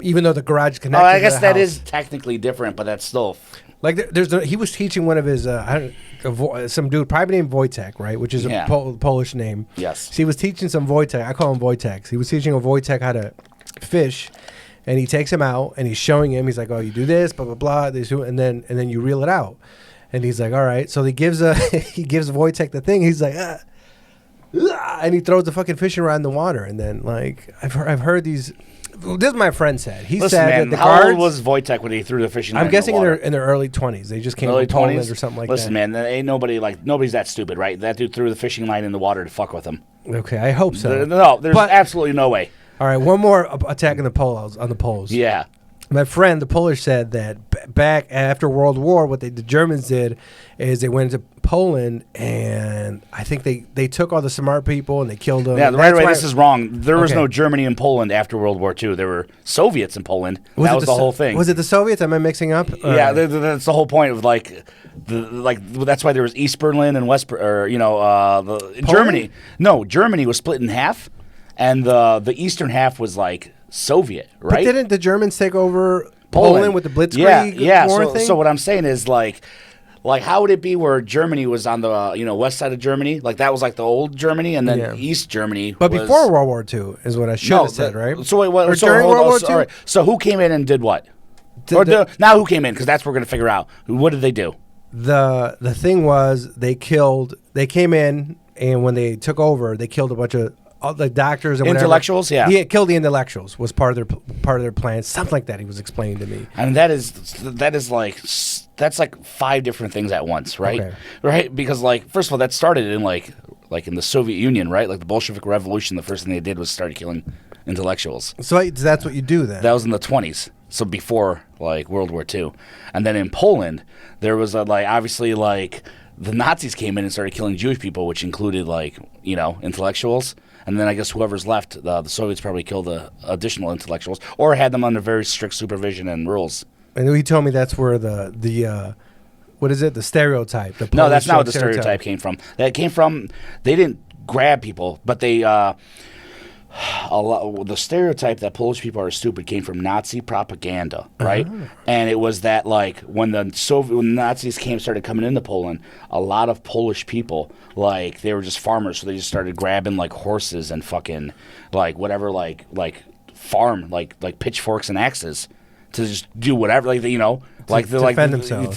Even though the garage is connected I guess to the that house. is technically different, but that's still... Like, he was teaching one of his, some dude, probably named Wojtek, right? Which is a Polish name. Yes. So he was teaching some Wojtek. I call him Wojtek. He was teaching a Wojtek how to fish. And he takes him out, and he's showing him. He's like, oh, you do this, blah, blah, blah. And then you reel it out. And he's like, all right. So he gives Wojtek the thing. He's like, and he throws the fucking fishing rod in the water. And then, like, I've heard these. This is my friend said. He said man, that the how guards. old was Wojtek when he threw the fishing rod? I'm guessing in their early 20s. They just came early from Poland 20s? or something like Listen, that. man, ain't nobody's that stupid, right? That dude threw the fishing line in the water to fuck with him. Okay, I hope so. No, there's absolutely no way. All right, one more attack on the Poles. Yeah. My friend, the Polish, said that back after World War, what the Germans did is they went into Poland, and I think they took all the smart people and they killed them. Yeah, right away, this is wrong. There was no Germany in Poland after World War II. There were Soviets in Poland. That was the whole thing. Was it the Soviets? Am I mixing up? Yeah, that's the whole point of that's why there was East Berlin and West, Germany. No, Germany was split in half, and the eastern half was like Soviet, right? But didn't the Germans take over Poland with the Blitzkrieg war thing? So what I'm saying is like how would it be where Germany was on the west side of Germany? Like that was like the old Germany, and then East Germany. But before World War II is what I should have said, right? So wait, what? During World War II. Right. So who came in and did what? Now who came in? Because that's what we're going to figure out. What did they do? The thing was they came in, and when they took over, they killed a bunch of the doctors and intellectuals. Whatever. Yeah, killed the intellectuals was part of their plan. Something like that. He was explaining to me. And that's like 5 different things at once, right? Okay. Right? Because like first of all, that started in like in the Soviet Union, right? Like the Bolshevik Revolution. The first thing they did was start killing intellectuals. So that's what you do then. That was in the 20s. So before like World War II, and then in Poland there was obviously like the Nazis came in and started killing Jewish people, which included like intellectuals. And then I guess whoever's left, the Soviets probably killed the additional intellectuals or had them under very strict supervision and rules. And he told me that's where the what is it? The stereotype. No, that's not what the stereotype came from. That came from they didn't grab people, but they the stereotype that Polish people are stupid came from Nazi propaganda, right? And it was that like when the Nazis started coming into Poland, a lot of Polish people like they were just farmers, so they just started grabbing like horses and fucking like whatever like farm like pitchforks and axes to just do whatever to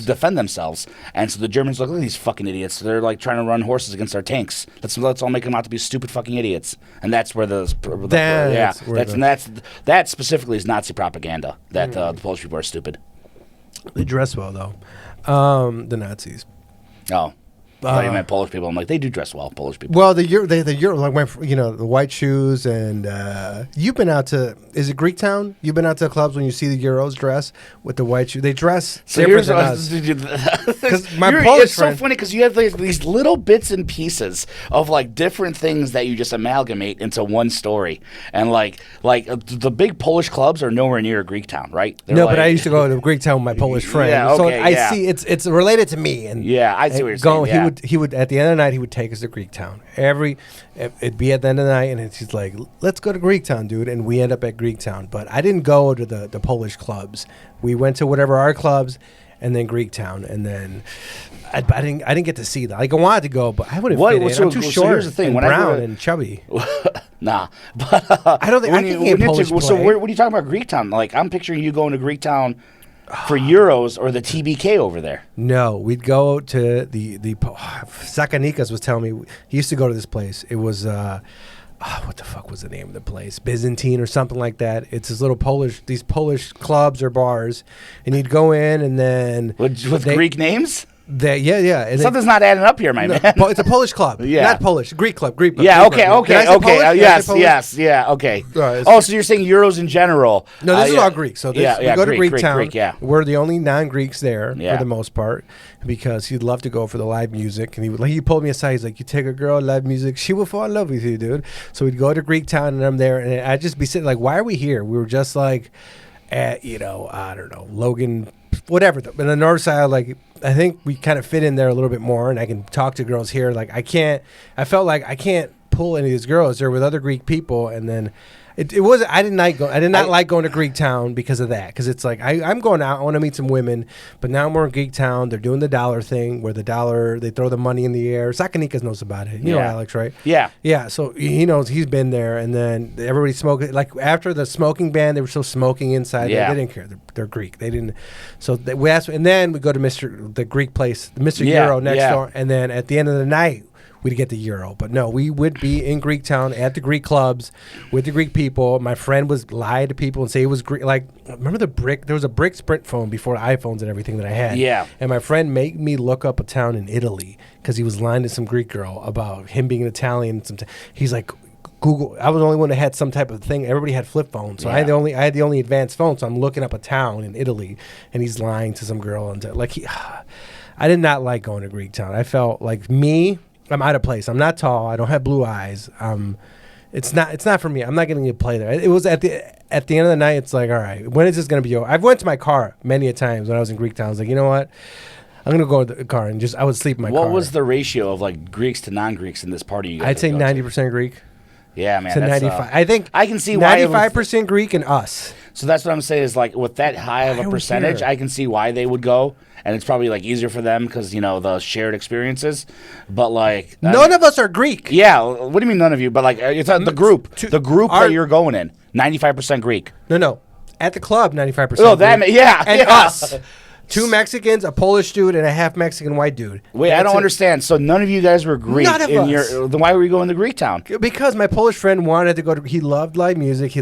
defend themselves. And so the Germans look at these fucking idiots. So they're like trying to run horses against our tanks. Let's all make them out to be stupid fucking idiots. And that's where that specifically is Nazi propaganda. That the Polish people are stupid. They dress well though, the Nazis. Oh. I thought you meant Polish people. I'm like, they do dress well, Polish people. Well, the Euro, like the white shoes, and you've been out to, is it Greek Town? You've been out to clubs when you see the Euros dress with the white shoes. They dress different than us. Because it's so funny because you have these little bits and pieces of like different things that you just amalgamate into one story, and like the big Polish clubs are nowhere near Greek Town, right? No, but I used to go to Greek Town with my Polish friend, so I see it's related to me. And I see what you're saying. He would at the end of the night he would take us to Greek Town. It'd be at the end of the night, and he's like, "Let's go to Greek Town, dude." And we end up at Greek Town. But I didn't go to the Polish clubs. We went to whatever our clubs, and then Greek Town, and then I didn't get to see that. Like I wanted to go, but I wouldn't fit in. I'm too short. Here's the thing: and brown and chubby. Nah, but I don't think I can get Polish play. So what are you talking about Greek Town? Like I'm picturing you going to Greek Town for Euros or the TBK over there. No, we'd go to the Sakanikas was telling me he used to go to this place. It was what the fuck was the name of the place? Byzantine or something like that. It's this little these Polish clubs or bars, and you'd go in and then with Greek names. And something's not adding up here, man. It's a Polish club, not Polish, Greek club. Yeah, okay. Yes, okay. So you're saying Euros in general? No, this is all Greek. So we go to Greek Town. Greek, yeah. We're the only non-Greeks there for the most part because he'd love to go for the live music, and he pulled me aside. He's like, "You take a girl live music, she will fall in love with you, dude." So we'd go to Greek Town, and I'm there, and I'd just be sitting like, "Why are we here?" We were just like at I don't know, Logan, whatever. In the north side, like. I think we kind of fit in there a little bit more, and I can talk to girls here. Like I felt like I can't pull any of these girls. They're with other Greek people, and then it wasn't. I did not like going to Greek Town because of that. Because it's like I'm going out. I want to meet some women, but now we're in Greek Town. They're doing the dollar thing, where they throw the money in the air. Sakanikas knows about it. You know Alex, right? Yeah. Yeah. So he knows. He's been there, and then everybody smoking. Like after the smoking ban, they were still smoking inside. Yeah. They didn't care. They're Greek. They didn't. So we asked, and then we go to the Greek place, Mr. Euro next door, and then at the end of the night. We'd get the Euro. But no, we would be in Greek Town at the Greek clubs with the Greek people. My friend was lie to people and say it was Greek. Like, remember there was a brick Sprint phone before iPhones and everything that I had. Yeah. And my friend made me look up a town in Italy because he was lying to some Greek girl about him being an Italian. He's like, Google. I was the only one that had some type of thing. Everybody had flip phones, so I had the only advanced phone. So I'm looking up a town in Italy, and he's lying to some girl and I did not like going to Greek Town. I felt like I'm out of place. I'm not tall. I don't have blue eyes. It's not for me. I'm not getting to play there. It was at the end of the night. It's like, all right, when is this going to be over? I've went to my car many a times when I was in Greek Town. I was like, you know what? I'm going to go to the car and I would sleep in my car. What was the ratio of like Greeks to non-Greeks in this party? You guys I'd say 90% Greek. Yeah, man. To 95. I think I can see why 95% Greek and us. So that's what I'm saying is like with that high of a percentage, I can see why they would go. And it's probably like easier for them because, the shared experiences. But like. None of us are Greek. Yeah. What do you mean none of you? But like it's the group. The group that you're going in. 95% Greek. No. At the club, 95%. Oh, and us. 2 Mexicans, a Polish dude, and a half Mexican white dude. Wait, I don't understand. So none of you guys were Greek. None of us. Then why were you going to Greek Town? Because my Polish friend wanted to go to. He loved live music.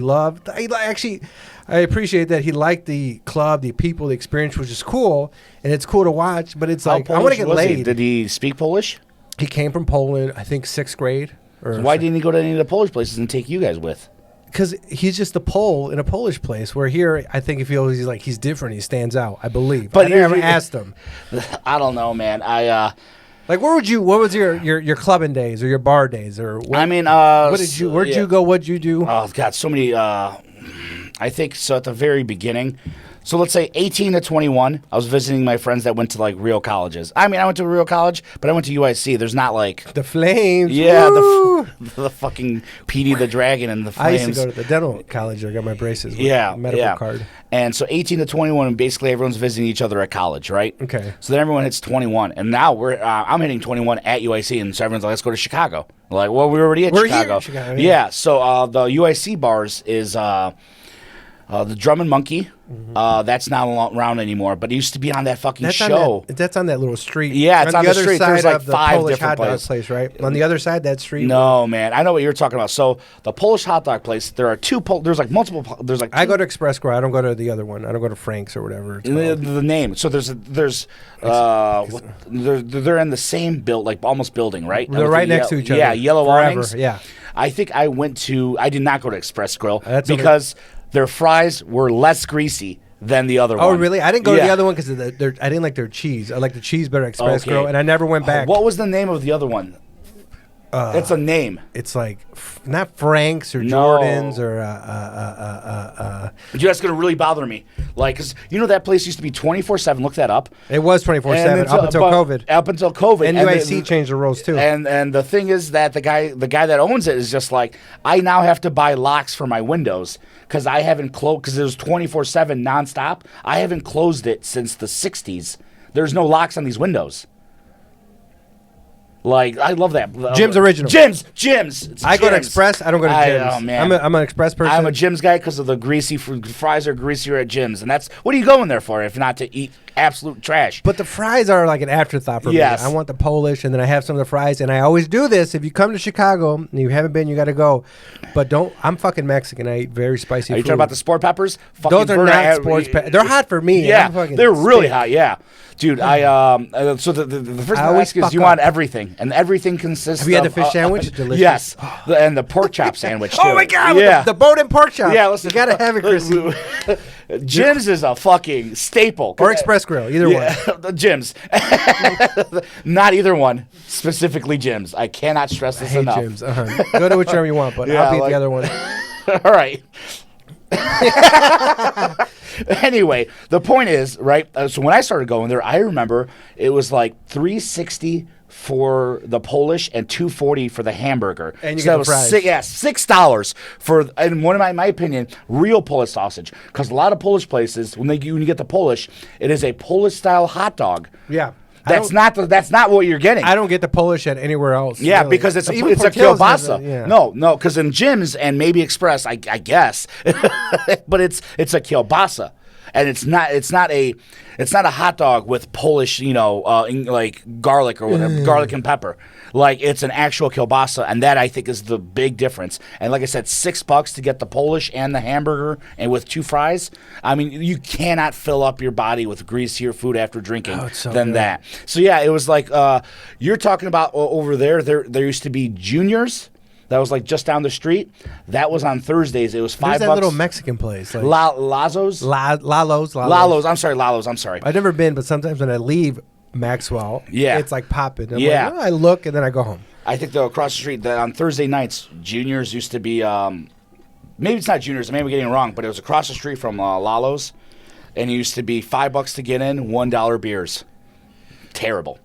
I appreciate that he liked the club, the people, the experience, which is cool, and it's cool to watch. But it's like I want to get laid. Did he speak Polish? He came from Poland, I think 6th grade. So why didn't he go to any of the Polish places and take you guys with? Because he's just a Pole in a Polish place. Where here, I think he's different. He stands out. I believe. But I never asked him. I don't know, man. Like, what was your clubbing days or your bar days or? What, I mean, where'd you go? What'd you do? Oh God, so many. I think so. At the very beginning, so let's say 18 to 21, I was visiting my friends that went to like real colleges. I mean, I went to a real college, but I went to UIC. There's not like the Flames. Yeah, the fucking Petey the Dragon and the Flames. I used to go to the dental college. I got my braces. With medical card. And so 18 to 21, and basically everyone's visiting each other at college, right? Okay. So then everyone hits 21, and now I'm hitting 21 at UIC, and so everyone's like, let's go to Chicago. We're like, well, we're already at Chicago. Here in Chicago. Yeah. So the UIC bars is the Drum and Monkey. That's not around anymore, but it used to be on that fucking show. That's on that little street. Yeah, it's on the other street. Side There's like of the 5 Polish different hot dog places. place, right? On the other side, that street. No, man, I know what you're talking about. So the Polish hot dog place, there are two. There's like multiple. There's like. I go to Express Grill. I don't go to the other one. I don't go to Frank's or whatever. It's the name. So they're in the same build, like almost building, right? They're right next to each other. Yeah, yellow forever. awnings. Yeah. I think I did not go to Express Grill That's because their fries were less greasy than the other one. Oh, really? I didn't go to the other one because I didn't like their cheese. I like the cheese better at Express Grill, and I never went back. What was the name of the other one? It's a name. It's like not Frank's or Jordan's or. Dude, that's gonna really bother me. Like, 'cause you know that place used to be 24/7. Look that up. It was 24/7 up until COVID. Up until COVID, and UIC changed the rules too. And the thing is that the guy that owns it is just like, I now have to buy locks for my windows because I haven't closed because it was 24/7 nonstop. I haven't closed it since the 60s. There's no locks on these windows. Like, I love that. Jim's original. Jim's. I go to Express. I don't go to Jim's. Oh, man. I'm an Express person. I'm a Jim's guy because of the greasy fries are greasier at Jim's, and that's what are you going there for if not to eat absolute trash? But the fries are like an afterthought for me. I want the Polish, and then I have some of the fries, and I always do this. If you come to Chicago and you haven't been, you got to go. But don't. I'm fucking Mexican. I eat very spicy food. Are you talking about the sport peppers? Those are not sports peppers. They're hot for me. Yeah, they're really hot. Yeah. Dude, so the first thing I ask is, do you want everything? And everything consists of... Have you had the fish sandwich? Delicious. Yes, and the pork chop sandwich, too. Oh, my God, with the bone and pork chop. Yeah, listen. You got to have it, Chrissy. Jim's is a fucking staple. Or Express Grill, either one. Jim's. Not either one, specifically Jim's. I cannot stress this enough. Jim's. Go to whichever you want, but I'll beat the other one. All right. Anyway, the point is, right, so when I started going there, I remember it was like $3.60 for the Polish and $2.40 for the hamburger. And you get the fries. $6 for, in one of my opinion, real Polish sausage. Because a lot of Polish places, when you get the Polish, it is a Polish-style hot dog. Yeah. That's not what you're getting. I don't get the Polish at anywhere else. Yeah, really. because it's a kielbasa. Yeah. No, because in Jim's and maybe Express, I guess, but it's a kielbasa, and it's not a hot dog with Polish, like garlic or whatever, garlic and pepper. Like, it's an actual kielbasa, and that I think is the big difference. And like I said, $6 to get the Polish and the hamburger, and with 2 fries. I mean, you cannot fill up your body with greasier food after drinking than that. So yeah, it was like you're talking about over there. There used to be Juniors. That was like just down the street. That was on Thursdays. It was $5. There's that little Mexican place. Like Lalo's? Lalo's. I'm sorry. I've never been, but sometimes when I leave Maxwell, it's like popping. Like, I look and then I go home. I think though across the street on Thursday nights, Juniors used to be. Maybe it's not Juniors. Maybe I'm getting it wrong, but it was across the street from Lalo's, and it used to be $5 to get in, $1 beers. Terrible.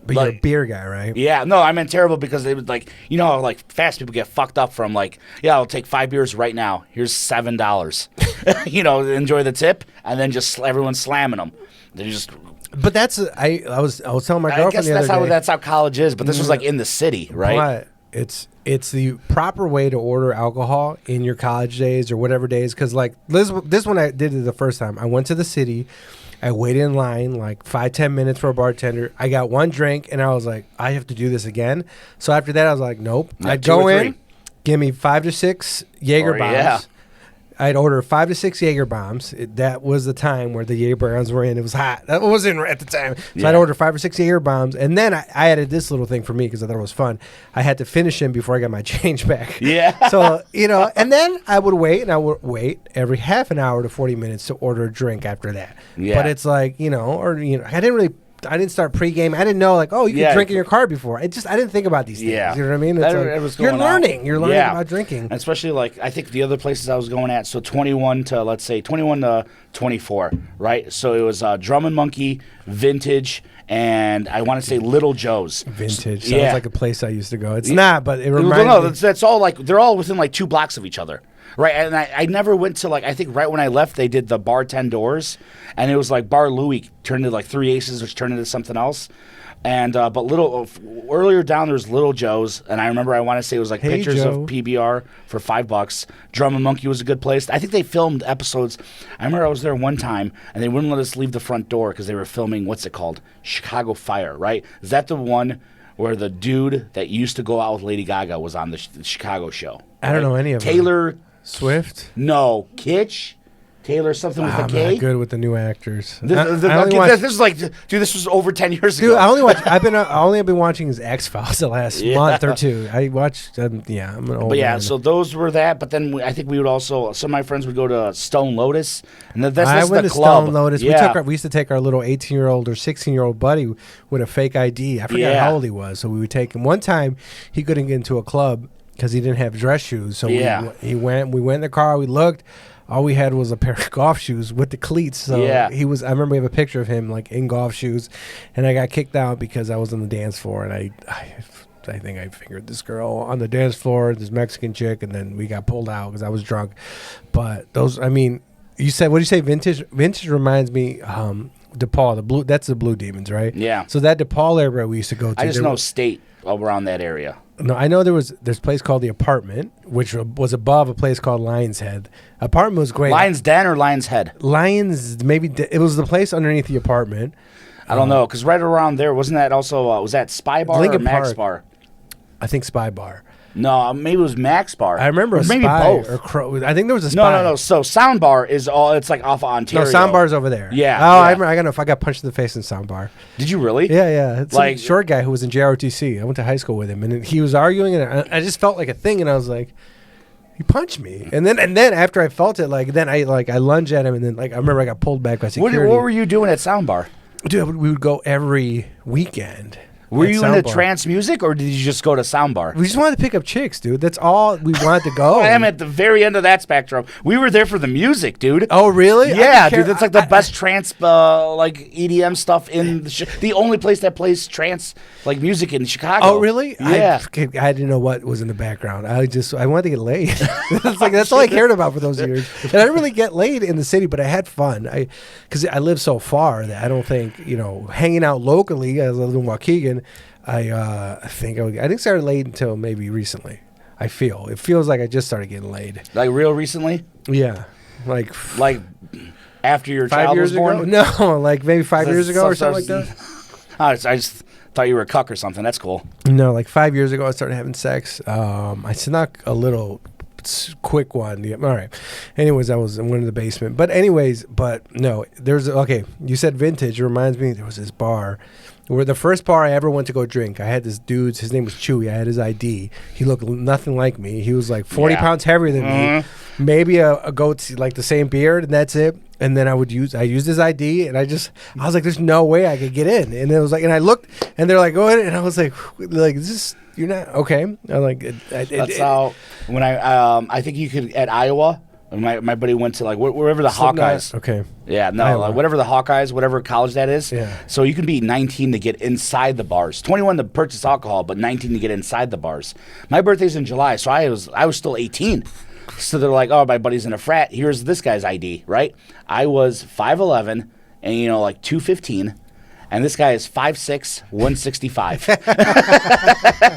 But you're a beer guy, right? Yeah, no, I meant terrible because it was like, how like fast people get fucked up from like, I'll take 5 beers right now. Here's $7. Enjoy the tip, and then just everyone's slamming them. They just. But that's I was telling my girlfriend the other day. That's how college is. But this was like in the city, right? But it's the proper way to order alcohol in your college days or whatever days. Because like this one I did it the first time. I went to the city. I waited in line like 5-10 minutes for a bartender. I got one drink, and I was like, I have to do this again. So after that, I was like, nope. I'd go in, give me 5 to 6 Jaeger bombs. Yeah. I'd order 5 to 6 Jaeger bombs. That was the time where the Jaeger bombs were in. It was hot. That was in at the time. So I'd order 5 or 6 Jaeger bombs, and then I added this little thing for me because I thought it was fun. I had to finish them before I got my change back. Yeah. So and then I would wait, and I would wait every half an hour to 40 minutes to order a drink after that. Yeah. But it's like I didn't really didn't start pregame. I didn't know like, oh, you can drink in your car before. I didn't think about these things. You know what I mean? It's you're learning. You're learning about drinking. And especially like I think the other places I was going at. So 21 to 24, right? So it was Drum and Monkey, Vintage, and I want to say Little Joe's. Vintage sounds like a place I used to go. It's not, but it reminds me. No, that's all like they're all within like 2 blocks of each other. Right, and I never went to like I think right when I left they did the Bar 10 Doors, and it was like Bar Louie turned into like 3 Aces, which turned into something else, and but earlier down there's Little Joe's, and I remember I want to say it was like pictures of PBR for $5. Drum and Monkey was a good place. I think they filmed episodes. I remember I was there one time and they wouldn't let us leave the front door because they were filming what's it called, Chicago Fire, right? Is that the one where the dude that used to go out with Lady Gaga was on the Chicago show? I don't know any of them. Taylor Swift? No. Kitsch? Taylor something with a K? I'm not good with the new actors. This is like, dude, this was over 10 years ago. Dude, I only have been watching his X-Files the last month or two. I watched, I'm an old man. So those were that, but then I think we would also, some of my friends would go to Stone Lotus, and that's I went the to club. Stone Lotus. We used to take our little 18-year-old or 16-year-old buddy with a fake ID. I forgot how old he was, so we would take him. One time, he couldn't get into a club because he didn't have dress shoes, so we went in the car, we looked. All we had was a pair of golf shoes with the cleats. So he was. I remember we have a picture of him like in golf shoes, and I got kicked out because I was on the dance floor and I think I fingered this girl on the dance floor, this Mexican chick, and then we got pulled out because I was drunk. But those, I mean, you said what did you say? Vintage. Vintage reminds me. DePaul, the blue. That's the Blue Demons, right? Yeah. So that DePaul area we used to go to. I just know State around that area. No, I know there's a place called The Apartment, which was above a place called Lion's Head. Apartment was great. Lion's Den or Lion's Head? Lions, maybe it was the place underneath The Apartment. I don't know, because right around there, wasn't that also, was that Spy Bar Lincoln or Max Park. Bar? I think Spy Bar. No, maybe it was Max Bar. I remember maybe Spy both. Or Crow. I think there was a Spy. No. So Sound Bar is all. It's like off of Ontario. No, Sound Bar's over there. Yeah. Oh, I remember. I got punched in the face in Sound Bar. Did you really? Yeah. It's like a short guy who was in JROTC. I went to high school with him, and he was arguing, and I just felt like a thing, and I was like, he punched me, and then after I felt it, then I lunged at him, and then I remember I got pulled back by security. What were you doing at Sound Bar? Dude, we would go every weekend. Were you into trance music, or did you just go to Sound Bar? We just wanted to pick up chicks, dude. That's all we wanted to go. I am at the very end of that spectrum. We were there for the music, dude. Oh, really? Yeah, dude. That's like the best trance, like EDM stuff in the only place that plays trance like music in Chicago. Oh, really? Yeah. I didn't know what was in the background. I wanted to get laid. That's all I cared about for those years. And I didn't really get laid in the city, but I had fun. Because I live so far that I don't think hanging out locally. I lived in Waukegan. I think I didn't start laid until maybe recently. It feels like I just started getting laid. Like real recently? Yeah, like after your 5 child years was born? ago. No, like maybe 5 years ago or something like that. I just thought you were a cuck or something. That's cool. No, like 5 years ago I started having sex. I snuck a little quick one. Yeah, all right. Anyways, I was in one of the basement. But no, you said Vintage. It reminds me there was this bar. Where the first bar I ever went to go drink, I had this dude, his name was Chewy. I had his ID. He looked nothing like me. He was like 40 pounds heavier than me. Maybe a goat's like the same beard, and that's it. And then I used his ID, and I was like, there's no way I could get in. And it was like, and I looked, and they're like, go ahead. And I was like, you're not okay. I'm like, that's how when I think you could at Iowa. My buddy went to like wherever the Hawkeyes. Okay. Yeah, no, like whatever the Hawkeyes, whatever college that is. Yeah. So you can be 19 to get inside the bars, 21 to purchase alcohol, but 19 to get inside the bars. My birthday's in July, so I was still 18. So they're like, oh, my buddy's in a frat. Here's this guy's ID, right? I was 5'11", and like 215. And this guy is 5'6", 165.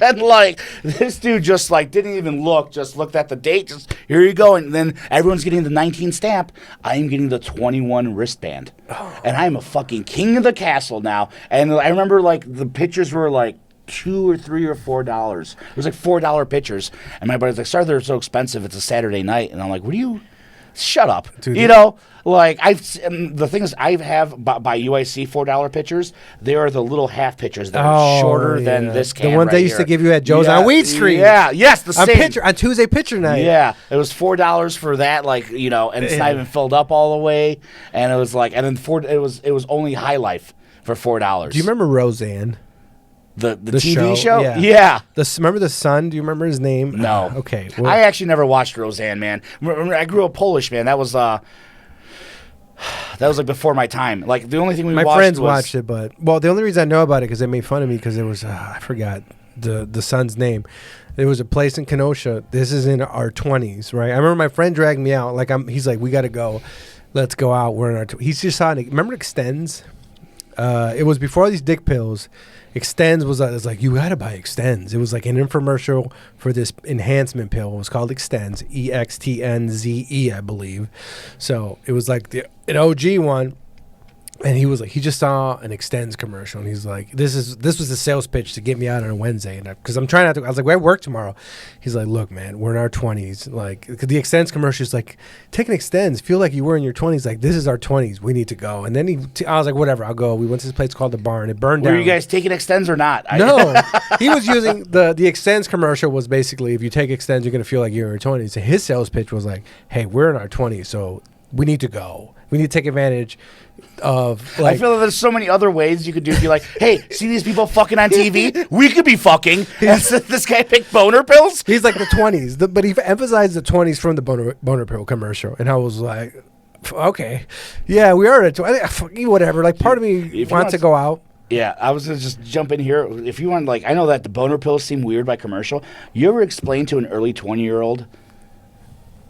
And like this dude just like didn't even look, just looked at the date, just here you go. And then everyone's getting the 19 stamp. I am getting the 21 wristband. And I'm a fucking king of the castle now. And I remember like the pictures were like $2 or $3 or $4. It was like $4 pictures. And my buddy's like, sorry, they're so expensive. It's a Saturday night. And I'm like, what do you? Shut up. Dude, like the thing is, I have by UIC $4 pictures. They are the little half pictures that are shorter than this can. The ones right they used here. to give you at Joe's on Weed Street. Yeah, yes, the same. On Tuesday picture night. Yeah, it was $4 for that. Like and it's not even filled up all the way. And it was like, and then it was only High Life for $4. Do you remember Roseanne? The TV show? Yeah. Remember the son? Do you remember his name? No. Okay. Well, I actually never watched Roseanne, man. I grew up Polish, man. That was like before my time. Like the only thing my friends watched it, but the only reason I know about it because they made fun of me because it was I forgot the son's name. There was a place in Kenosha. This is in our 20s, right? I remember my friend dragged me out. Like he's like, we got to go. Let's go out. We're in our. He's just on. Remember Extends? It was before these dick pills. Extends was like, you gotta buy Extends. It was like an infomercial for this enhancement pill. It was called Extends, EXTNZE, I believe. So it was like an OG one. And he was like, he just saw an Extends commercial, and he's like, this was the sales pitch to get me out on a Wednesday, and because I'm trying not to. I was like, well, I work tomorrow. He's like, look, man, we're in our 20s. Like, cause the Extends commercial is like, take an Extends, feel like you were in your 20s. Like, this is our 20s. We need to go. And then I was like, whatever, I'll go. We went to this place called the Barn. It burned down. Were you guys taking Extends or not? No, he was using the Extends commercial was basically, if you take Extends, you're gonna feel like you're in your 20s. And his sales pitch was like, hey, we're in our 20s, so we need to go. We need to take advantage of. Like, I feel like there's so many other ways you could do. Be like, hey, see these people fucking on TV? We could be fucking. And so this guy picked boner pills. He's like the 20s, but he emphasized the 20s from the boner pill commercial, and I was like, okay, yeah, we are at 20. Whatever. Like, part of me wants to go out. Yeah, I was gonna just jump in here. If you want, like, I know that the boner pills seem weird by commercial. You ever explain to an early 20-year-old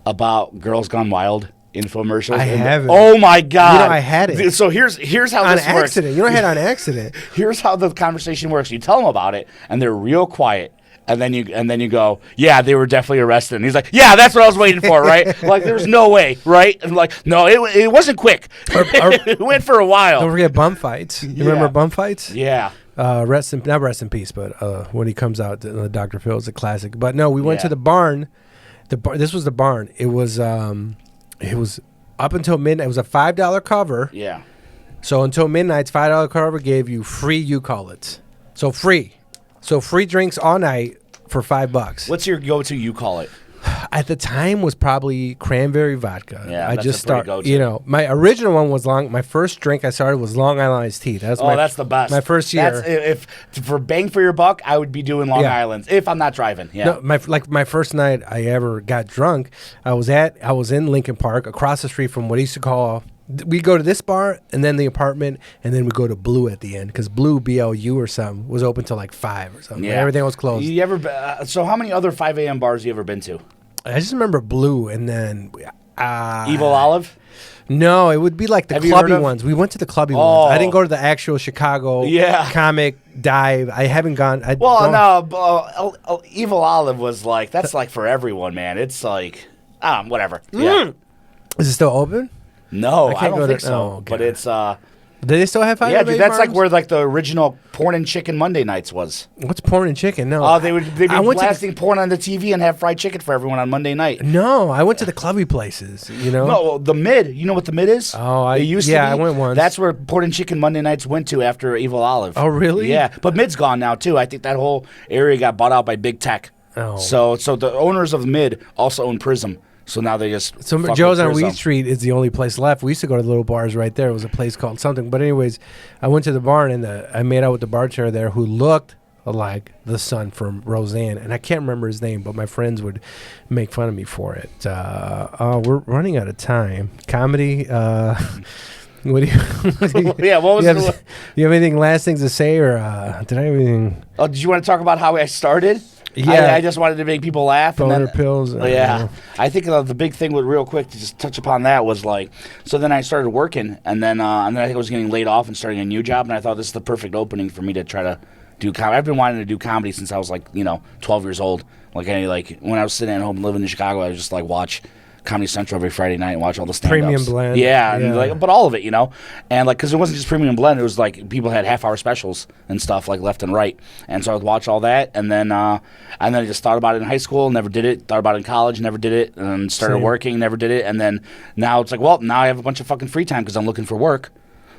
about Girls Gone Wild? Infomercials. I haven't. Oh my god! You know, I had it. So here's how on this accident. works. You know, I had it on accident. Here's how the conversation works. You tell them about it, and they're real quiet. And then you go, yeah, they were definitely arrested. And he's like, yeah, that's what I was waiting for, right? Like, there's no way, right? And like, no, it wasn't quick. It went for a while. Don't forget bum fights. You remember bum fights? Yeah. Not rest in peace, but when he comes out, the Dr. Phil is a classic. But no, we went to the Barn. This was the Barn. It was up until midnight. It was a $5 cover. Yeah. So until midnight, $5 cover gave you free you-call-its. So free drinks all night for $5. What's your go-to you-call-it? At the time was probably cranberry vodka. Yeah, I that's just a pretty started. go-to. You know, my original one was my first drink I started was Long Island iced tea. That's the best. My first year. If for bang for your buck, I would be doing Long Island's if I'm not driving. Yeah. No, my first night I ever got drunk, I was in Lincoln Park across the street from what I used to call. We go to this bar and then the apartment and then we go to Blue at the end because Blue BLU or something was open till like 5 or something. Yeah. Everything was closed. You ever? So how many other 5 a.m. bars you ever been to? I just remember Blue and then Evil Olive. No, it would be like the clubby ones. We went to the clubby ones. I didn't go to the actual Chicago comic dive. I haven't gone. Evil Olive was like that's like for everyone, man. It's like whatever. Yeah. Is it still open? No, I don't think so. But it's do they still have 5 Yeah, dude, that's like where like the original porn and chicken Monday nights was. What's porn and chicken? No. Oh, they'd be blasting porn on the TV and have fried chicken for everyone on Monday night. No, I went to the clubby places, you know? No, the Mid. You know what the Mid is? Oh, it used to be. I went once. That's where porn and chicken Monday nights went to after Evil Olive. Oh, really? Yeah, but Mid's gone now, too. I think that whole area got bought out by Big Tech. Oh. So the owners of Mid also own Prism. So now they just Joe's on Weed Street is the only place left. We used to go to the little bars right there. It was a place called something. But anyways, I went to the Barn and I made out with the bartender there who looked like the son from Roseanne. And I can't remember his name, but my friends would make fun of me for it. We're running out of time. Comedy. What do you? Yeah. What was? Do you have anything last things to say, or did I have anything? Oh, did you want to talk about how I started? Yeah, I just wanted to make people laugh. Boner pills. I think the big thing with real quick to just touch upon that was like, so then I started working, and then I think I was getting laid off and starting a new job, and I thought this is the perfect opening for me to try to do comedy. I've been wanting to do comedy since I was 12 years old. Like when I was sitting at home living in Chicago, I was just like watch Comedy Central every Friday night and watch all the stand-ups. Premium Blend. Yeah. And but all of it, And because it wasn't just Premium Blend, it was like people had half-hour specials and stuff like left and right. And so I would watch all that, and then I just thought about it in high school, never did it. Thought about it in college, never did it. And started working, never did it. And then now it's like, well, now I have a bunch of fucking free time because I'm looking for work.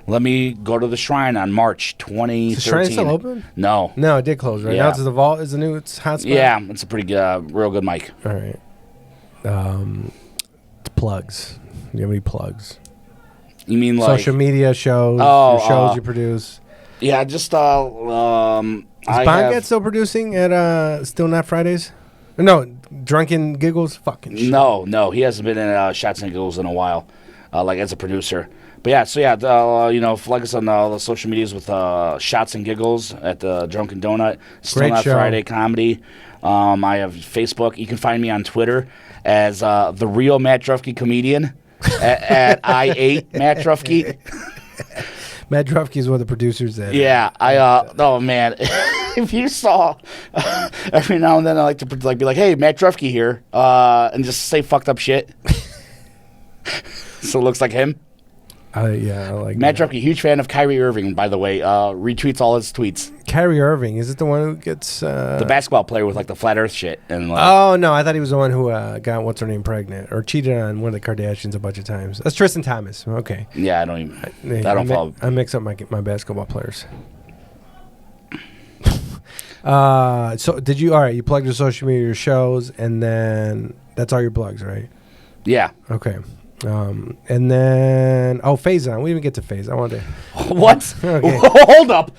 Let me go to the Shrine on March 2013. Is the Shrine still open? No, it did close. Right now, the Vault is the new hot spot. Yeah, it's a pretty real good mic. All right. Plugs. Do you have any plugs? You mean like social media shows? Shows you produce? Yeah, just Is Bongat still producing at Still Not Fridays? No, Drunken Giggles. Fucking shit. No, he hasn't been in Shots and Giggles in a while, like as a producer. But yeah, so yeah, you know, like us on the social medias with Shots and Giggles at the Drunken Donut, Still Great Not show. Friday Comedy. I have Facebook. You can find me on Twitter as the real Matt Drufke comedian at I8 Matt Drufke. Matt Drufke is one of the producers that. Yeah, oh man, if you saw, every now and then I like to be like, hey, Matt Drufke here, and just say fucked up shit. So it looks like him. Yeah, I like Matt Drufke, huge fan of Kyrie Irving, by the way. Retweets all his tweets. Kyrie Irving, is it the one who gets The basketball player with like the flat Earth shit and like. Oh no, I thought he was the one who got what's her name pregnant or cheated on one of the Kardashians a bunch of times. That's Tristan Thomas. Okay. Yeah, I don't even. I don't follow. I mix up my basketball players. So did you? All right, you plugged your social media, your shows, and then that's all your plugs, right? Yeah. Okay. And then Faison. We didn't get to Faison. I wanted to. What? Okay. Hold up.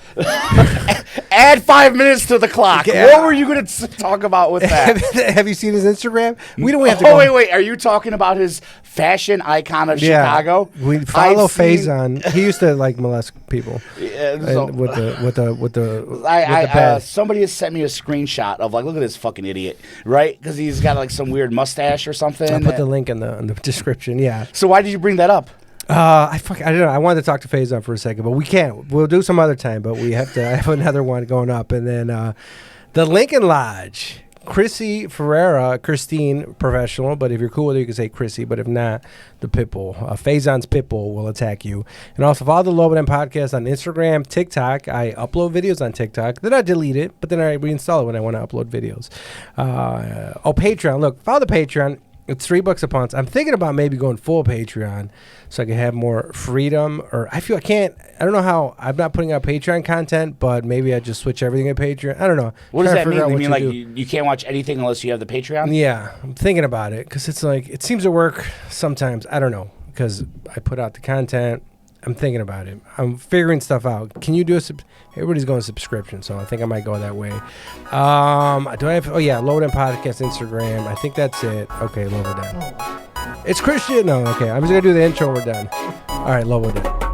Add 5 minutes to the clock. Okay, What were you going to talk about with that? Have you seen his Instagram? We don't have to. Wait. Are you talking about his fashion icon of Chicago? We follow Faison. He used to like molest people. Yeah, with the somebody has sent me a screenshot of like, look at this fucking idiot, right? Because he's got like some weird mustache or something. I'll put the link in the description. Yeah. So why did you bring that up? I don't know. I wanted to talk to Faison for a second, but we can't. We'll do some other time. But we have to. I have another one going up, and then the Lincoln Lodge. Christine, professional, but if you're cool with it, you can say Chrissy, but if not, the Pitbull. Faison's Pitbull will attack you. And also follow the Lobodan podcast on Instagram, TikTok. I upload videos on TikTok. Then I delete it, but then I reinstall it when I want to upload videos. Patreon. Look, follow the Patreon. It's $3 a month. I'm thinking about maybe going full Patreon so I can have more freedom. Or I don't know how. I'm not putting out Patreon content, but maybe I just switch everything to Patreon. I don't know. What does that mean? You mean like you can't watch anything unless you have the Patreon? Yeah, I'm thinking about it because it's like it seems to work sometimes. I don't know because I put out the content. I'm thinking about it. I'm figuring stuff out. Can you do everybody's going subscription, so I think I might go that way. Do I have? Oh yeah, Lobodan podcast Instagram. I think that's it. Okay, Lobodan. It's Christian. No, okay. I'm just gonna do the intro. We're done. All right, Lobodan.